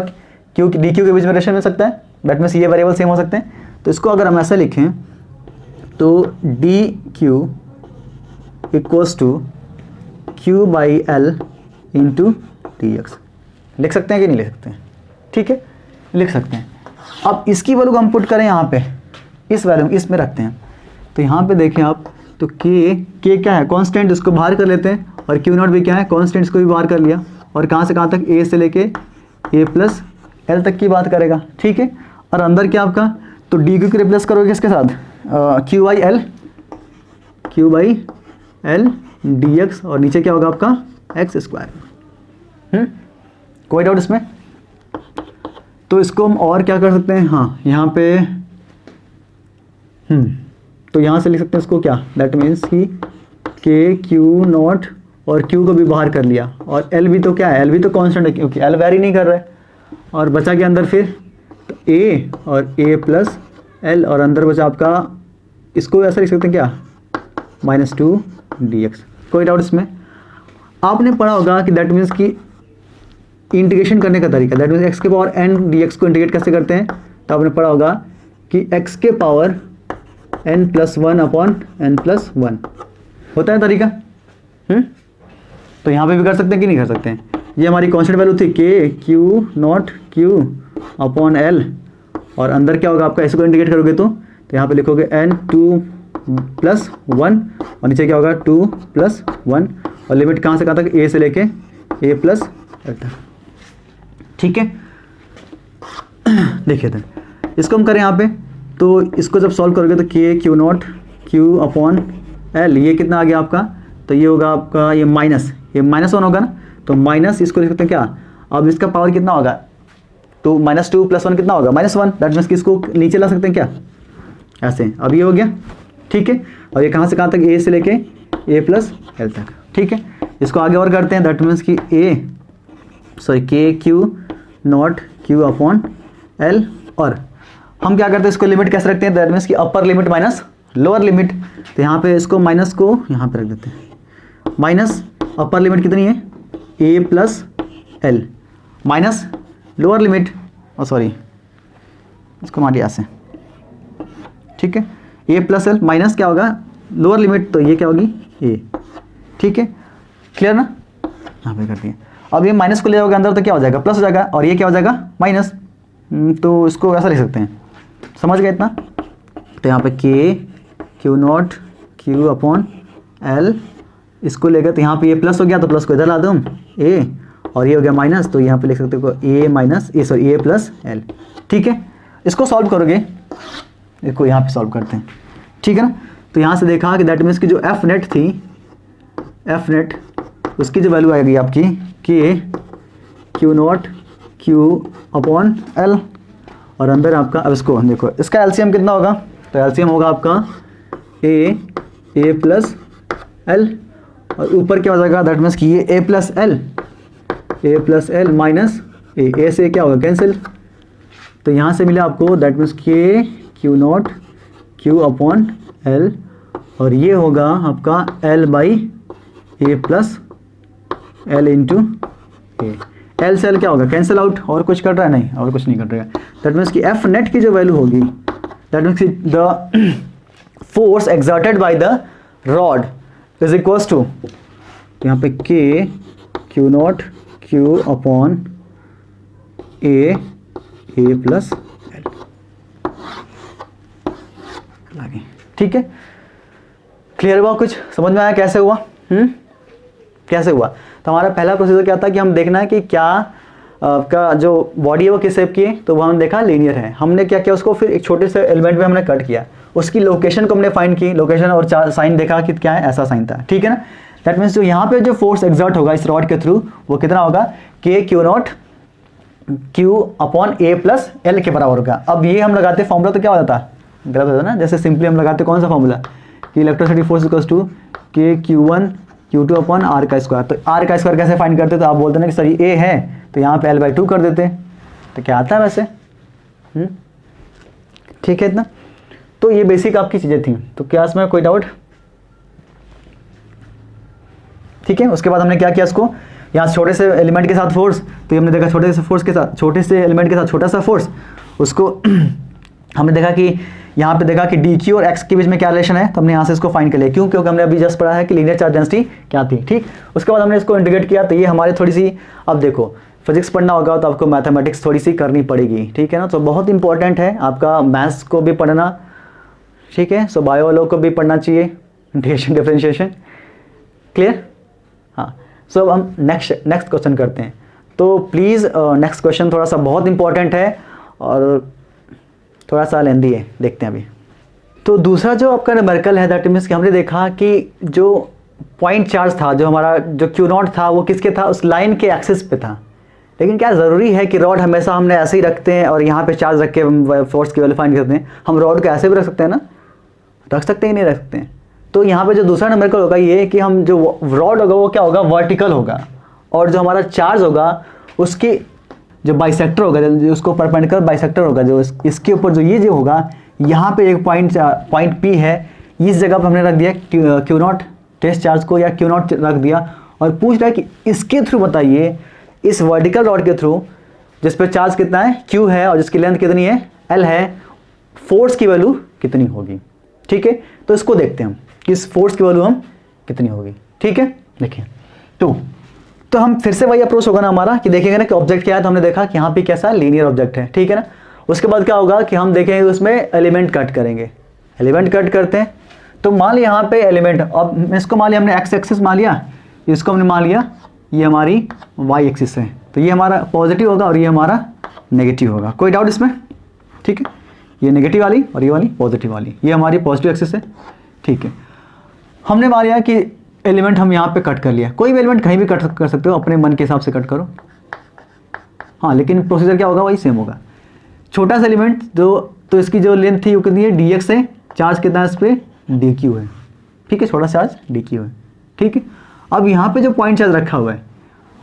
क्यू डी क्यू के बीच में रिलेशन मिल सकता है, दैट मीन्स ये वेरिएबल सेम हो सकते हैं। तो इसको अगर हम ऐसा लिखें तो d q equals to q by l into d x लिख सकते हैं कि नहीं लिख सकते हैं, ठीक है, लिख सकते हैं। अब इसकी वैल्यू हम पुट करें यहाँ पे, इस वैल्यू इसमें रखते हैं, तो यहाँ पे देखें आप तो के क्या है, कांस्टेंट, इसको बाहर कर लेते हैं, और क्यू नॉट भी क्या है, कांस्टेंट, इसको भी बाहर कर लिया, और कहाँ से कहाँ तक, ए से लेके ए प्लस एल तक की बात करेगा, ठीक है। और अंदर क्या आपका, तो डी क्यू को रिप्लेस करोगे किसके साथ, Q by L D x, और नीचे क्या होगा आपका एक्स स्क्वायर। कोई डाउट इसमें। तो इसको हम और क्या कर सकते हैं, हाँ यहाँ पे तो यहाँ से लिख सकते हैं इसको क्या, दैट मीन्स कि के क्यू नॉट, और क्यू को भी बाहर कर लिया, और एल भी तो क्या है, एल भी तो कांस्टेंट है क्योंकि एल वेरी नहीं कर रहा है, और बचा के अंदर फिर तो ए और ए प्लस एल, और अंदर बचा आपका, इसको ऐसा लिख सकते हैं क्या, -2 डी एक्स। कोई डाउट इसमें। आपने पढ़ा होगा कि दैट मीन्स कि इंटीग्रेशन करने का तरीका, दैट मीन्स एक्स के पावर एन डी एक्स को इंटीग्रेट कैसे करते हैं, तो आपने पढ़ा होगा कि एक्स के पावर n+1 अपॉन n+1 होता है तरीका। तो यहाँ पे भी कर सकते हैं कि नहीं कर सकते हैं। ये हमारी कॉन्स्टेंट वैल्यू थी के q naught q upon L, और अंदर क्या होगा आपका, इसको इंटीग्रेट करोगे तो यहाँ पे लिखोगे n2+1, और नीचे क्या होगा 2+1, और लिमिट कहाँ से कहाँ तक, ए से लेके ए प्लस एल तक, ठीक है। देखिए तो इसको हम करें यहाँ पे, तो इसको जब सॉल्व करोगे तो k q naught q upon L, ये कितना आ गया आपका, तो ये होगा आपका ये -1 होगा ना, तो माइनस इसको लिख सकते हैं क्या, अब इसका पावर कितना होगा, तो -2 + 1 कितना होगा -1, दैट मीन्स कि इसको नीचे ला सकते हैं क्या, ऐसे। अब ये हो गया, ठीक है। और ये कहाँ से कहाँ तक, ए से लेके a + l तक, ठीक है। इसको आगे और करते हैं, दैट मीन्स कि के q naught q upon L, और हम क्या करते हैं इसको लिमिट कैसे रखते हैं, दैट मीन्स कि upper limit minus lower limit, तो यहाँ पे इसको माइनस को यहाँ पे रख देते हैं, माइनस अपर लिमिट कितनी है a + l minus lower limit, sorry इसको मारिए ऐसे, ठीक है, a + l माइनस क्या होगा लोअर लिमिट, तो ये क्या होगी a, ठीक है, क्लियर ना, यहाँ पे कर दिए। अब ये माइनस को ले जाओगे अंदर तो क्या हो जाएगा प्लस हो जाएगा, और ये क्या हो जाएगा माइनस, तो इसको ऐसा लिख सकते हैं, समझ गए इतना। तो यहाँ पे k q naught q upon L, इसको लेकर तो यहाँ पे ये प्लस हो गया, तो प्लस को इधर ला दूँ a, और ये हो गया माइनस, तो यहाँ पे लिख सकते हो a + l, ठीक है। इसको सॉल्व करोगे, इसको यहाँ पे सॉल्व करते हैं, ठीक है ना। तो यहाँ से देखा कि दैट मीन्स की जो एफ नेट थी, एफ नेट उसकी जो वैल्यू आएगी आपकी के q naught q upon L, और अंदर आपका, अब इसको देखो इसका एलसीएम कितना होगा, तो एलसीएम होगा आपका a + l, और ऊपर क्या हो जाएगा, दैट मीन्स कि ये a + l माइनस a से क्या होगा कैंसिल, तो यहाँ से मिला आपको दैट मीन्स के q naught q upon L, और ये होगा आपका l/a + l इंटू ए, एल से एल क्या होगा कैंसिल आउट, और कुछ कर रहा है नहीं, और कुछ नहीं कर रहा है। दैट मीन्स कि एफ नेट की जो वैल्यू होगी, that means the force exerted by the rod is equals to, यहाँ पे k q naught q upon a + l, ठीक है। क्लियर हुआ, कुछ समझ में आया कैसे हुआ, कैसे हुआ। तो हमारा पहला प्रोसीजर क्या था कि हम देखना है कि क्या आपका जो बॉडी है वो किस शेप की है, तो वो हमने देखा लीनियर है। हमने क्या किया उसको, फिर एक छोटे से एलिमेंट में हमने कट किया, उसकी लोकेशन को हमने फाइंड की, लोकेशन और साइन देखा कि क्या है, ऐसा साइन था, ठीक है ना। दैट मीन्स जो यहाँ पे जो फोर्स एक्सर्ट होगा इस रॉड के थ्रू वो कितना होगा, के q naught q upon a + l के बराबर होगा। अब ये हम लगाते फॉर्मूला तो क्या हो जाता, गलत होता ना, जैसे सिंपली हम लगाते कौन सा फॉर्मूला कि इलेक्ट्रोस्टैटिक फोर्स इक्वल्स टू के Q1 Q2 अपॉन r का स्क्वायर। तो r का स्क्वायर कैसे फाइंड करते, तो आप बोलते ना कि सर ये a है तो यहाँ पे l/2 कर देते, तो क्या आता है वैसे, ठीक है इतना। तो ये बेसिक आपकी चीज़ें थी, तो क्या इसमें कोई डाउट, ठीक है। उसके बाद हमने क्या किया, इसको यहाँ छोटे से एलिमेंट के साथ फोर्स, तो हमने देखा छोटे से फोर्स के साथ, छोटे से एलिमेंट के साथ छोटा सा फोर्स, उसको हमने देखा कि यहाँ पे देखा कि डी क्यू और एक्स के बीच में क्या रिलेशन है, तो हमने यहाँ से इसको फाइंड कर लिया, क्यों, क्योंकि हमने अभी जस्ट पढ़ा है कि लीनियर चार्ज डेंसिटी क्या थी, ठीक। उसके बाद हमने इसको इंटीग्रेट किया, तो ये हमारी थोड़ी सी, अब देखो फिजिक्स पढ़ना होगा तो आपको मैथमेटिक्स थोड़ी सी करनी पड़ेगी, ठीक है ना। तो बहुत इंपॉर्टेंट है आपका मैथ्स को भी पढ़ना, ठीक है। सो बायो वालों को भी पढ़ना चाहिए, इंटीग्रेशन डिफरेंशिएशन, क्लियर। हाँ, सो अब हम नेक्स्ट क्वेश्चन करते हैं। तो प्लीज़ नेक्स्ट क्वेश्चन थोड़ा सा बहुत इंपॉर्टेंट है और थोड़ा सा लेंदी है, देखते हैं अभी। तो दूसरा जो आपका न्यूमेरिकल है, दैट मीन्स कि हमने देखा कि जो पॉइंट चार्ज था, जो हमारा जो क्यू नॉट था वो किसके था, उस लाइन के एक्सिस पे था। लेकिन क्या ज़रूरी है कि रॉड हमेशा हमने ऐसे ही रखते हैं और यहाँ पे चार्ज रख के फोर्स की वैल्यू फाइंड करते हैं, हम रॉड को ऐसे भी रख सकते हैं ना, रख सकते हैं नहीं रख सकते हैं। तो यहाँ पे जो दूसरा न्यूमेरिकल होगा ये कि हम जो रॉड होगा वो क्या होगा, वर्टिकल होगा, और जो हमारा चार्ज होगा उसकी जो बाइसेक्टर होगा, जो उसको परपेंडिकुलर बाइसेक्टर होगा, जो इसके ऊपर जो ये जो होगा, यहाँ पे एक पॉइंट P है, इस जगह पर हमने रख दिया क्यू नॉट टेस्ट चार्ज को, या क्यू नॉट रख दिया, और पूछ रहा है कि इसके थ्रू बताइए, इस वर्टिकल रॉड के थ्रू जिस पे चार्ज कितना है Q है और जिसकी लेंथ कितनी है L है, फोर्स की वैल्यू कितनी होगी, ठीक है। तो इसको देखते हैं हम कि इस फोर्स की वैल्यू हम कितनी होगी, ठीक है। देखिए तो हम फिर से वही अप्रोच होगा ना हमारा कि देखेंगे ना कि ऑब्जेक्ट क्या है, तो हमने देखा कि यहाँ पे कैसा लीनियर ऑब्जेक्ट है, ठीक है ना। उसके बाद क्या होगा कि हम देखेंगे उसमें एलिमेंट कट करेंगे, एलिमेंट कट करते हैं। तो मान लिया यहाँ पे एलिमेंट, अब इसको मान लिया हमने एक्स एक्सिस मान लिया, इसको हमने मान लिया ये हमारी वाई एक्सिस है, तो ये हमारा पॉजिटिव होगा और ये हमारा नेगेटिव होगा, कोई डाउट इसमें, ठीक है। ये नेगेटिव वाली और ये वाली पॉजिटिव वाली, ये हमारी पॉजिटिव एक्सिस है। ठीक है, हमने मान लिया कि एलिमेंट हम यहाँ पे कट कर लिया। कोई भी एलिमेंट कहीं भी कट कर सकते हो, अपने मन के हिसाब से कट करो। हाँ, लेकिन प्रोसीजर क्या होगा, वही सेम होगा। छोटा सा एलिमेंट जो, तो इसकी जो लेंथ थी वो कितनी है, dx है, चार्ज कितना है इस पर, dq है। ठीक है, छोटा चार्ज dq है। ठीक है, अब यहाँ पे जो पॉइंट चार्ज रखा हुआ है,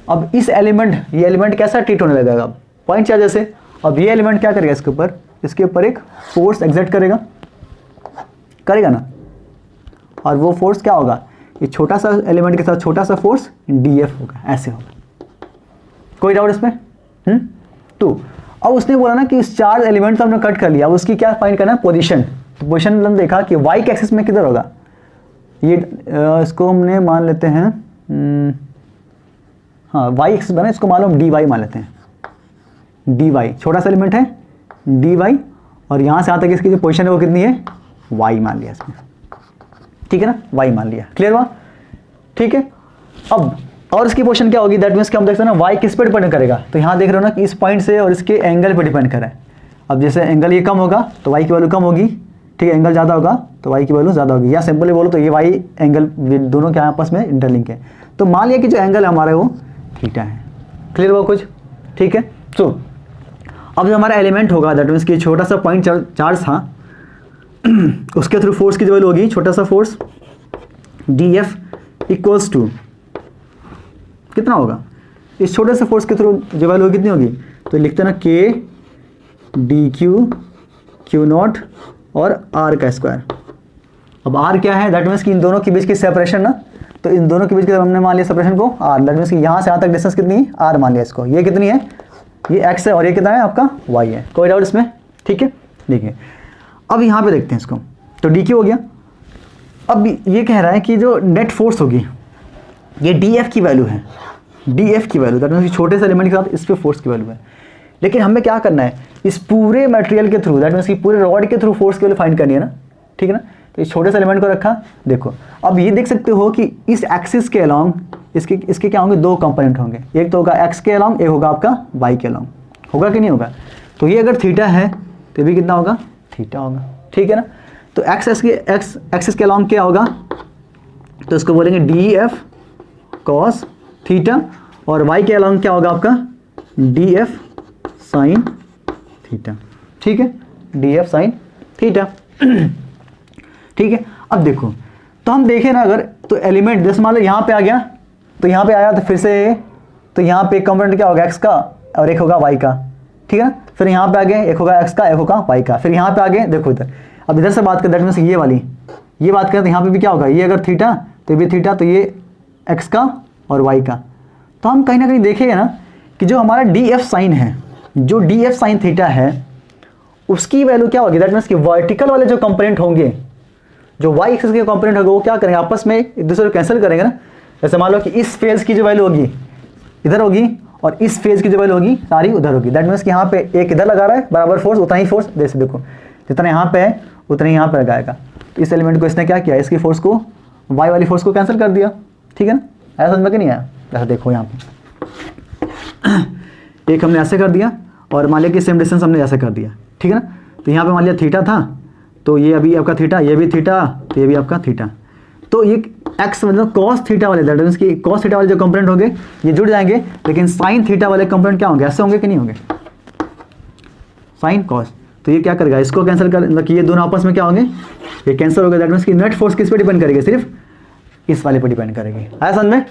अब इस एलिमेंट, ये एलिमेंट कैसा ट्रीट होने लगेगा अब पॉइंट चार्ज जैसे। अब ये एलिमेंट क्या करेगा, इसके ऊपर एक फोर्स एग्जर्ट करेगा ना, और वो फोर्स क्या होगा, ये छोटा सा एलिमेंट के साथ छोटा सा फोर्स df होगा, ऐसे होगा। कोई डाउट इसमें? तो अब उसने बोला ना कि इस चार्ज एलिमेंट तो हमने कट कर लिया, अब उसकी क्या फाइंड करना है, पोजीशन। तो पोजीशन हमने देखा कि y के एक्सिस में किधर होगा, ये इसको हमने मान लेते हैं, हाँ y एक्सिस बना, इसको मान लो हम dy मान लेते हैं। dy छोटा सा एलिमेंट है, dy, और यहाँ से यहाँ तक इसकी जो पोजीशन है वो कितनी है, y मान लिया इसमें। ठीक है ना, y मान लिया। क्लियर हुआ? ठीक है, अब और इसकी पोजीशन क्या होगी, दैट मीन्स कि हम देखते हैं ना y किस पे डिपेंड करेगा। तो यहाँ देख रहे हो ना कि इस पॉइंट से और इसके एंगल पे डिपेंड कर रहा है। अब जैसे एंगल ये कम होगा तो y की वैल्यू कम होगी, ठीक है, एंगल ज़्यादा होगा तो y की वैल्यू ज़्यादा होगी, या सिंपली बोलो तो ये y एंगल दोनों के आपस में इंटरलिंक है। तो मान लिया कि जो एंगल हमारा है वो थीटा है। क्लियर हुआ कुछ? ठीक है, तो अब जो हमारा एलिमेंट होगा, दैट मीन्स कि छोटा सा पॉइंट चार्ज था, उसके थ्रू फोर्स की जो वैल्यू होगी, छोटा सा फोर्स df इक्वल्स टू कितना होगा, इस छोटे से फोर्स के थ्रू जो वैल्यू कितनी होगी, तो लिखते हैं ना k dq q नॉट और r का स्क्वायर। अब r क्या है, दैट मीन्स कि इन दोनों के बीच की सेपरेशन ना, तो इन दोनों के बीच की हमने मान लिया सेपरेशन को r, दैट मीन्स कि यहाँ से यहाँ तक डिस्टेंस कितनी है, r मान लिया इसको। ये कितनी है, ये x है, और ये कितना है आपका y है। कोई डाउट इसमें? ठीक है, देखिए अब यहाँ पे देखते हैं इसको, तो dq हो गया। अब ये कह रहा है कि जो नेट फोर्स होगी, ये df की वैल्यू है, df की वैल्यू, दैट मीन्स छोटे से एलिमेंट के साथ इस पे फोर्स की वैल्यू है। लेकिन हमें क्या करना है, इस पूरे मटेरियल के थ्रू, दैट मीन्स कि पूरे रॉड के थ्रू फोर्स की वैल्यू फाइंड करनी है ना। ठीक है ना, तो इस छोटे से एलिमेंट को रखा। देखो अब ये देख सकते हो कि इस एक्सिस के अलॉन्ग इसके क्या होंगे, दो कंपोनेंट होंगे, एक तो होगा x के अलॉन्ग, एक होगा आपका y के अलॉन्ग। होगा कि नहीं होगा? तो ये अगर थीटा है तो भी कितना होगा, थीटा होगा। ठीक है ना, तो x एक्सिस के अलॉन्ग क्या होगा, तो इसको बोलेंगे df cos थीटा, और y के अलॉन्ग क्या होगा आपका df sin थीटा। ठीक है, df sin थीटा। ठीक है, अब देखो तो हम देखें ना, अगर तो एलिमेंट जैसे मान लो यहाँ पे आ गया, तो यहाँ पे आया तो फिर से, तो यहाँ पे एक कंपोनेंट क्या होगा, x का, और एक होगा y का। ठीक है ना, फिर यहाँ पे आ गए, एक होगा x का, एक होगा y का, फिर यहाँ पे आ गए, देखो इधर, अब इधर से बात करें, दैट मीन्स ये वाली, ये बात करें तो यहाँ पे भी क्या होगा, ये अगर थीटा तो ये भी थीटा, तो ये x का और y का। तो हम कहीं ना कहीं देखेंगे ना कि जो हमारा df साइन है, जो df साइन थीटा है, उसकी वैल्यू क्या होगी, दैट मीन्स कि वर्टिकल वाले जो कंपोनेंट होंगे, जो y एक्सिस के कंपोनेंट होंगे, वो क्या करेंगे, आपस में एक दूसरे को कैंसिल करेंगे ना। जैसे मान लो कि इस फेज की जो वैल्यू होगी इधर होगी, और इस फेज की जो वैल्यू होगी सारी उधर होगी। दैट मीन्स कि यहाँ पे एक इधर लगा रहा है बराबर फोर्स, उतना ही फोर्स, जैसे देखो जितना यहाँ पे है उतना ही यहाँ पे लगाएगा। तो इस एलिमेंट को इसने क्या किया, इसकी फोर्स को, y वाली फोर्स को कैंसिल कर दिया। ठीक है ना, ऐसा समझ में कि नहीं आया? ऐसा देखो यहाँ पे एक हमने ऐसे कर दिया, और मान लिया कि सेम डिस्टेंस हमने ऐसे कर दिया। ठीक है ना, तो यहाँ पे मान लिया थीटा था, तो ये अभी आपका थीटा, ये भी थीटा, तो ये भी आपका थीटा। तो ये x मतलब cos थीटा वाले, दैट मीन्स कि cos थीटा वाले जो कंपोनेंट होंगे ये जुड़ जाएंगे, लेकिन sin थीटा वाले कंपोनेंट क्या होंगे, ऐसे होंगे कि नहीं होंगे, sin cos। तो ये क्या करेगा, इसको कैंसिल कर, मतलब कि ये दोनों आपस में क्या होंगे, ये कैंसिल हो गया। दैट मीन्स कि नेट फोर्स किस पे डिपेंड करेगी, सिर्फ इस वाले पे डिपेंड करेगी। आया समझ में?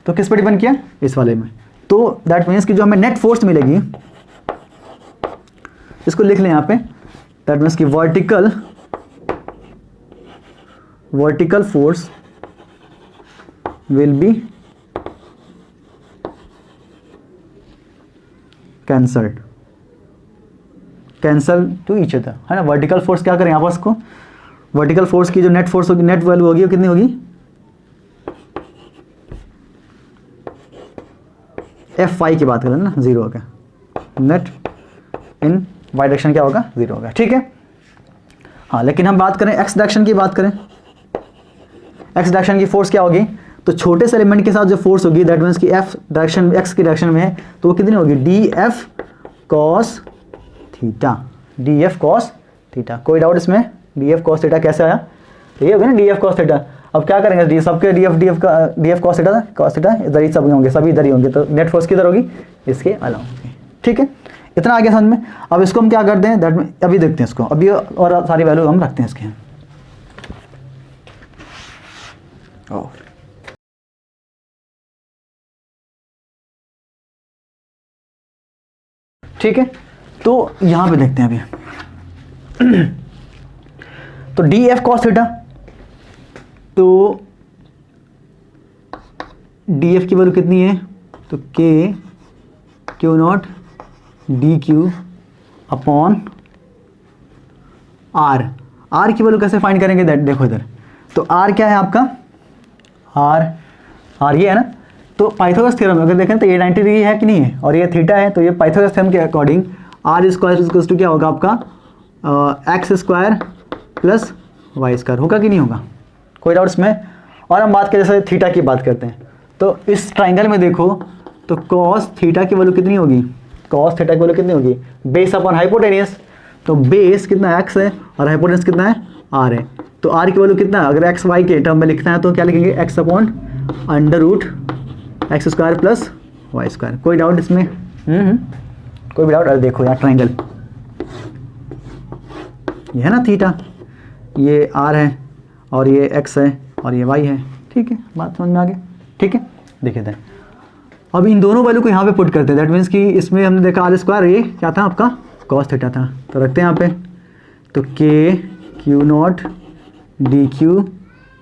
तो किस पे डिपेंड किया, इस वाले में। तो दैट मीन्स कि जो हमें नेट फोर्स मिलेगी, इसको लिख लें यहाँ पे, दैट मीन्स कि vertical force will B cancel two each other, है ना। वर्टिकल फोर्स क्या करें आपस को, वर्टिकल फोर्स की जो नेट फोर्स होगी, नेट वैल्यू होगी, वो कितनी होगी, Fy की बात करें ना, 0 होगा, नेट इन y डायरेक्शन क्या होगा, 0 होगा। ठीक है, हाँ, लेकिन हम बात करें x डायरेक्शन की, बात करें x डायरेक्शन की फोर्स क्या होगी, तो छोटे से एलिमेंट के साथ जो फोर्स होगी, दैट मीन्स कि f डायरेक्शन x की डायरेक्शन में है, तो वो कितनी होगी, df cos theta, df cos theta. कोई डाउट इसमें? डी एफ कॉस थीटा कैसे आया? तो ये हो गया ना डी एफ कॉस थीटा। अब क्या करेंगे, डी सबके डी एफ कॉस थीटा इधर ही सब होंगे, सभी इधर ही होंगे, तो नेट फोर्स किधर होगी? इसके अलावा होगी। ठीक है, इतना आ गया समझ में। अब इसको हम क्या करते हैं, दैट में अभी देखते हैं इसको, अभी और सारी वैल्यू हम रखते हैं इसके। ठीक है, तो यहां पे देखते हैं अभी तो डी एफ कॉस थीटा, तो डी एफ की वैल्यू कितनी है? तो k q naught d q upon r. R की वैल्यू कैसे फाइंड करेंगे, दैट देखो इधर, तो आर क्या है आपका? आर ये है ना, तो पाइथागोरस थ्योरम अगर देखें तो ये 90 डिग्री है कि नहीं है, और ये थीटा है, तो ये पाइथागोरस थ्योरम के according r square equal to क्या होगा आपका? X square plus y square होगा कि नहीं होगा? कोई डाउट इसमें? और हम बात करें जैसे थीटा की बात करते हैं, तो इस ट्राइंगल में देखो तो कॉस थीटा की वैल्यू कितनी होगी? कॉस थीटा की वैल्यू कितनी होगी? बेस अपॉन हाइपोटेनियस, तो बेस कितना एक्स है और हाइपोटेनियस कितना है? आर है। तो आर की वैल्यू कितना है? अगर एक्स वाई के टर्म में लिखना है तो क्या लिखेंगे? X upon under root x square plus y square. कोई डाउट इसमें? कोई भी डाउट? अरे देखो यार ट्राइंगल, ये है ना थीटा, ये आर है और ये एक्स है और ये वाई है। ठीक है, बात समझ में आ गई? ठीक है, देखिए थे अब इन दोनों वैल्यू को यहाँ पे पुट करते हैं, दैट मीन्स कि इसमें हमने देखा आर स्क्वायर, ये क्या था आपका? कॉस थीटा था, तो रखते हैं यहाँ पे, तो k q naught d q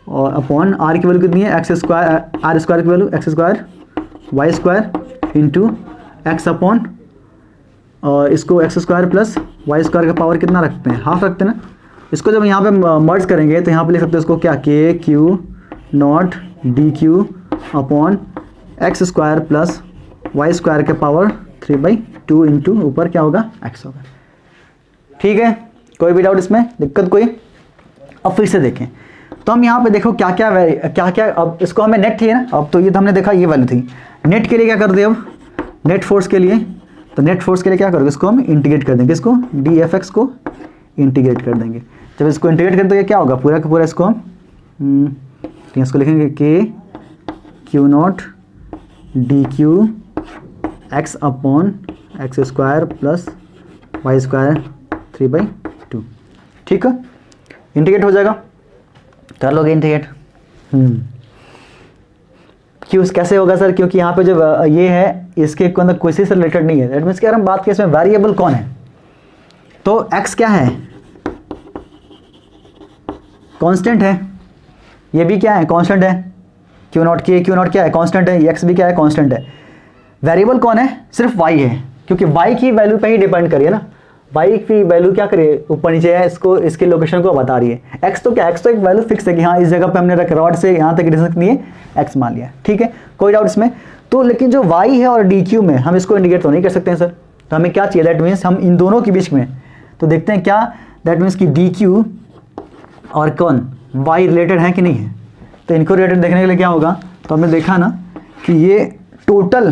और अपॉन आर की वैल्यू कितनी है? एक्स स्क्वायर, आर स्क्वायर की value x square y square into x upon, और इसको x square plus y square का पावर कितना रखते हैं? हाफ रखते हैं ना। इसको जब यहाँ पे मर्ज करेंगे तो यहाँ पे लिख सकते हैं इसको क्या? K q naught d q upon x square plus y square के पावर 3/2 इंटू ऊपर क्या होगा? एक्स होगा। ठीक है, कोई भी डाउट इसमें? दिक्कत कोई? अब फिर से देखें तो हम यहाँ पे देखो क्या क्या, अब इसको हमें नेट थी ना, अब तो ये तो हमने देखा ये वैल्यू थी। नेट के लिए क्या कर दे, अब नेट फोर्स के लिए, तो नेट फोर्स के लिए क्या करोगे? इसको हम इंटीग्रेट कर देंगे, इसको डी एफ एक्स को इंटीग्रेट कर देंगे। जब इसको इंटीग्रेट करें तो ये क्या होगा? पूरा का पूरा इसको हम इसको लिखेंगे k q naught d q x upon x square plus y square 3/2। ठीक है, इंटीग्रेट हो जाएगा, कर लोगे इंटीग्रेट। क्यों कैसे होगा सर? क्योंकि यहाँ पे जो ये है इसके अंदर कोई से रिलेटेड नहीं है, दैट मीन्स कि अगर हम बात करें इसमें वेरिएबल कौन है, तो x क्या है? कांस्टेंट है, ये भी क्या है? कांस्टेंट है। क्यू नॉट क्या है? कांस्टेंट है। x भी क्या है? कांस्टेंट है। वेरिएबल कौन है? सिर्फ y है, क्योंकि y की वैल्यू पे ही डिपेंड करिए ना, y की वैल्यू क्या करिए? ऊपर नीचे है, इसको इसकी लोकेशन को बता रही है। x तो क्या? x तो एक वैल्यू फिक्स है कि हाँ इस जगह पे हमने रख रॉड से यहाँ तक डिस्टेंस कितनी है? x मान लिया। ठीक है, कोई डाउट इसमें? तो लेकिन जो y है और dq में हम इसको इंडिकेट तो नहीं कर सकते हैं सर, तो हमें क्या चाहिए? दैट मीन्स हम इन दोनों के बीच में तो देखते हैं क्या, दैट मीन्स कि dq और कौन y रिलेटेड है कि नहीं है। तो इनको रिलेटेड देखने के लिए क्या होगा, तो हमने देखा ना कि ये टोटल,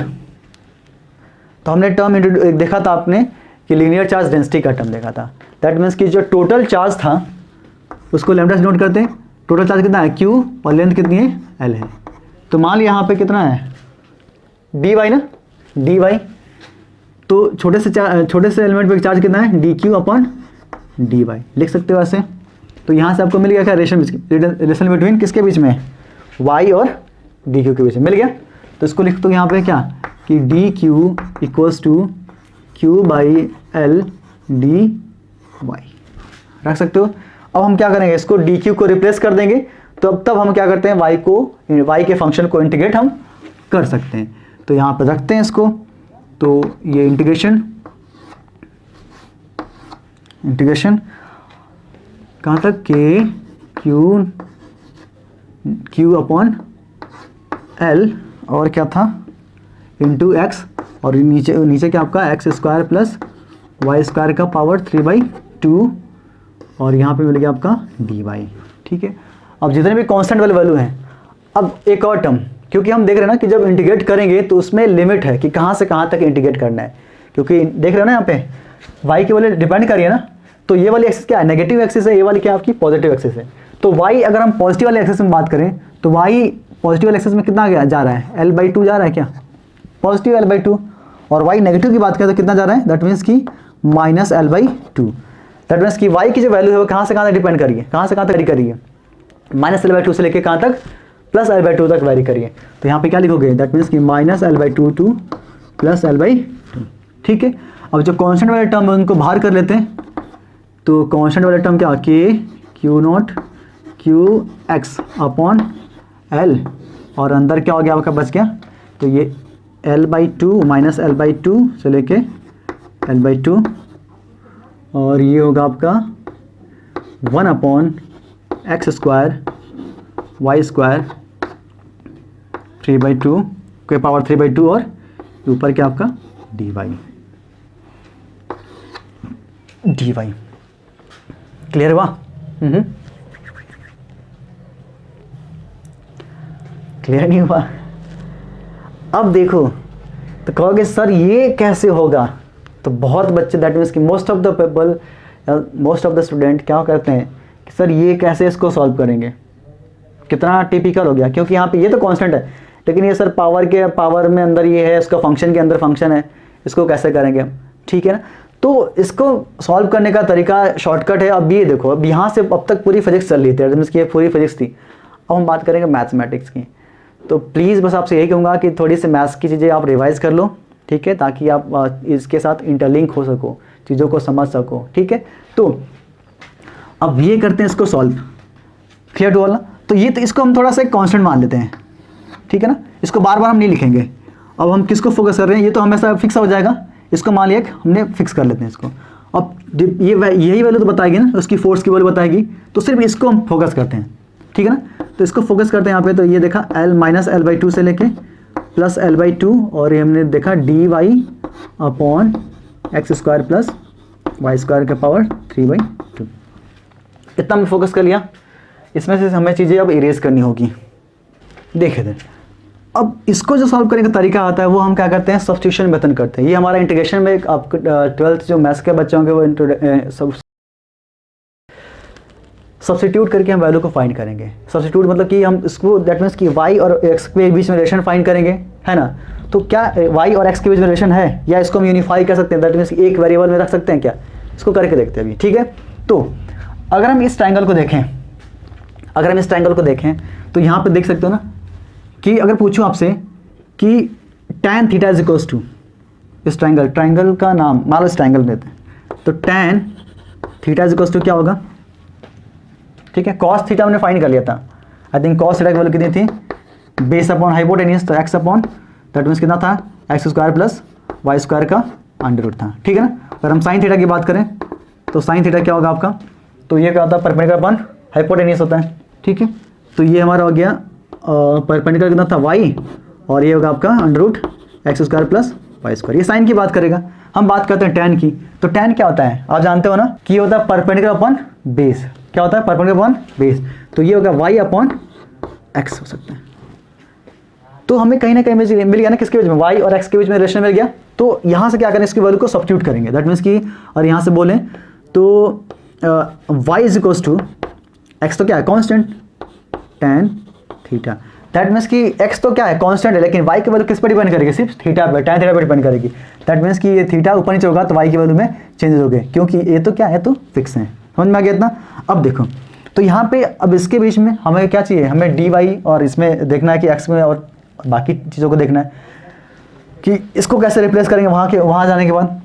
तो हमने टर्म देखा था आपने कि लीनियर चार्ज डेंसिटी का टर्म देखा था। दैट मीन्स कि जो टोटल चार्ज था उसको लैम्डा से नोट करते हैं। टोटल चार्ज कितना है? q, और लेंथ कितनी है? l है। तो मान लिया यहाँ पे कितना है? dy ना, dy, तो छोटे से एलिमेंट पे चार्ज कितना है? dq अपॉन dy लिख सकते हो ऐसे। तो यहाँ से आपको मिल गया क्या? रिलेशन बिटवीन किसके बीच में? y और dq के बीच में मिल गया। तो इसको लिख दो यहाँ पे क्या कि dq equals to q/l dy रख सकते हो। अब हम क्या करेंगे? इसको dq को रिप्लेस कर देंगे, तो अब तब हम क्या करते हैं? y के फंक्शन को इंटीग्रेट हम कर सकते हैं। तो यहाँ पर रखते हैं इसको, तो ये इंटीग्रेशन कहाँ तक? के क्यू अपॉन एल और क्या था? इंटू एक्स, और नीचे क्या आपका? X square plus y square का पावर 3/2, और यहाँ पे मिल गया आपका dy। ठीक है, अब जितने भी कांस्टेंट वाले वैल्यू हैं, अब एक और टर्म, क्योंकि हम देख रहे हैं ना कि जब इंटीग्रेट करेंगे तो उसमें लिमिट है कि कहाँ से कहाँ तक इंटीग्रेट करना है, क्योंकि देख रहे हो ना यहाँ पे y की वैल्यू डिपेंड करिए ना, तो ये वाली एक्सिस क्या है, नेगेटिव एक्सिस है, ये वाली क्या आपकी पॉजिटिव एक्सिस है। तो y अगर हम पॉजिटिव वाले एक्सिस में बात करें तो y पॉजिटिव वाले एक्सिस में कितना गया जा रहा है, l/2 जा रहा है क्या, पॉजिटिव l/2, और y नेगेटिव की बात करें तो कितना जा रहा है, दैट मीन्स की -l/2। दैट मीन्स की y की जो वैल्यू है वो कहाँ से कहाँ तक डिपेंड करिए, कहाँ से कहाँ तक वेरी करिए, -l/2 से लेके कहाँ तक, +l/2 तक वेरी करिए। तो यहाँ पे क्या लिखोगे, दैट मीन्स की -l/2 टू +l/2, ठीक है। अब जो कॉन्स्टेंट वाले टर्म है उनको बाहर कर लेते हैं, तो कॉन्स्टेंट वाले टर्म क्या, k Q0 Qx upon L, और अंदर क्या हो गया आपका बच गया, तो ये l/2 -l/2 से लेके l/2, और ये होगा आपका 1 अपॉन x² y² 3/2 के पावर 3/2, और ऊपर क्या आपका dy। क्लियर हुआ? क्लियर नहीं हुआ? अब देखो तो कहोगे सर ये कैसे होगा, तो बहुत बच्चे दैट मीन्स कि most of the people, most of the student क्या करते हैं कि सर ये कैसे इसको सॉल्व करेंगे, कितना टिपिकल हो गया, क्योंकि यहाँ पे ये तो कांस्टेंट है, लेकिन ये सर पावर में अंदर ये है, इसका फंक्शन के अंदर फंक्शन है, इसको कैसे करेंगे हम, ठीक है ना। तो इसको सॉल्व करने का तरीका शॉर्टकट है। अब ये देखो, अब यहाँ से अब तक पूरी फिजिक्स चल रही थी, मीन्स की पूरी फिजिक्स थी, अब हम बात करेंगे मैथमेटिक्स की। तो प्लीज़ बस आपसे यही कहूँगा कि थोड़ी सी मैथ्स की चीज़ें आप रिवाइज़ कर लो, ठीक है, ताकि आप इसके साथ इंटरलिंक हो सको, चीज़ों को समझ सको, ठीक है। तो अब ये करते हैं इसको सॉल्व, क्लियर टू ऑल ना। तो ये तो इसको हम थोड़ा सा एक कांस्टेंट मान लेते हैं, ठीक है ना, इसको बार बार हम नहीं लिखेंगे। अब हम किसको फोकस कर रहे हैं, ये तो हमेशा फिक्स हो जाएगा, इसको मान लिया हमने फिक्स कर लेते हैं इसको। अब ये यही वैल्यू तो बताएगी ना, उसकी फोर्स की वैल्यू बताएगी, तो सिर्फ इसको हम फोकस करते हैं, ठीक है ना। तो इसको फोकस करते हैं यहाँ पे, तो ये देखा l -l/2 से लेके +l/2, और ये हमने देखा dy upon x² plus y² का पावर 3/2, इतना हमने फोकस कर लिया। इसमें से हमें चीज़ें अब इरेज करनी होगी। देखिए थे, अब इसको जो सॉल्व करने का तरीका आता है वो हम क्या करते हैं, सब्स्टिट्यूशन मेथड करते हैं। ये हमारा इंटीग्रेशन में एक आपको 12th जो मैथ्स के बच्चे होंगे वो सब्स्टिट्यूट करके हम वैल्यू को फाइंड करेंगे। सब्स्टिट्यूट मतलब कि हम इसको दैट मीन्स कि y और x के बीच में रिलेशन फाइंड करेंगे, है ना। तो क्या y और x के बीच में रिलेशन है, या इसको हम यूनिफाई कर सकते हैं, दैट मीन्स एक वेरिएबल में रख सकते हैं क्या, इसको करके देखते हैं अभी, ठीक है। तो अगर हम इस ट्राइंगल को देखें, तो यहाँ पे देख सकते हो ना कि अगर पूछूं आपसे कि tan theta is equals to, इस ट्राइंगल का नाम मान लो इस ट्राइंगल देते हैं, तो tan theta is equals to क्या होगा, ठीक है। cos थीटा हमने फाइंड कर लिया था, आई थिंक cos थीटा की वैल्यू कितनी थी, बेस अपॉन हाइपोटेन्यूज, तो x अपॉन दैट मीन्स कितना था, x² प्लस y² का अंडर था, ठीक है ना। अगर हम sin थीटा की बात करें तो sin थीटा क्या होगा आपका, तो ये क्या होता है, परपेंडिकुलर अपॉन हाइपोटेन्यूज होता है, ठीक है। तो ये हमारा हो गया परपेंडिकुलर कितना था y, और ये होगा आपका √x² प्लस y²। ये साइन की बात करेगा, हम बात करते हैं tan की। तो tan क्या होता है, आप जानते हो ना कि होता है परपेंडिकुलर अपॉन बेस, क्या होता है, परपेंडिकुलर अपॉन बेस, तो ये होगा y अपॉन x हो सकता है। तो हमें कहीं ना कहीं मिल गया ना, किसके बीच में, y और x के बीच में रिलेशन मिल गया। तो यहाँ से क्या करें, इसकी वैल्यू को सब्स्टिट्यूट करेंगे, दैट मीन्स कि, और यहाँ से बोलें तो y is equals to x, तो क्या है constant, tan theta, that means कि x तो क्या है कांस्टेंट है, लेकिन y की वैल्यू किस पर डिपेंड करेगी, सिर्फ थीटा पर, tan थीटा पर डिपेंड करेगी। दैट मीन्स कि ये थीटा ऊपर नीचे होगा तो y की वैल्यू में चेंजेस हो गए, क्योंकि ये तो क्या है, तो फिक्स है। समझ में आ गया इतना। अब देखो, तो यहाँ पे अब इसके बीच में हमें क्या चाहिए, हमें dy, और इसमें देखना है कि x में, और बाकी चीज़ों को देखना है कि इसको कैसे रिप्लेस करेंगे वहाँ जाने के बाद।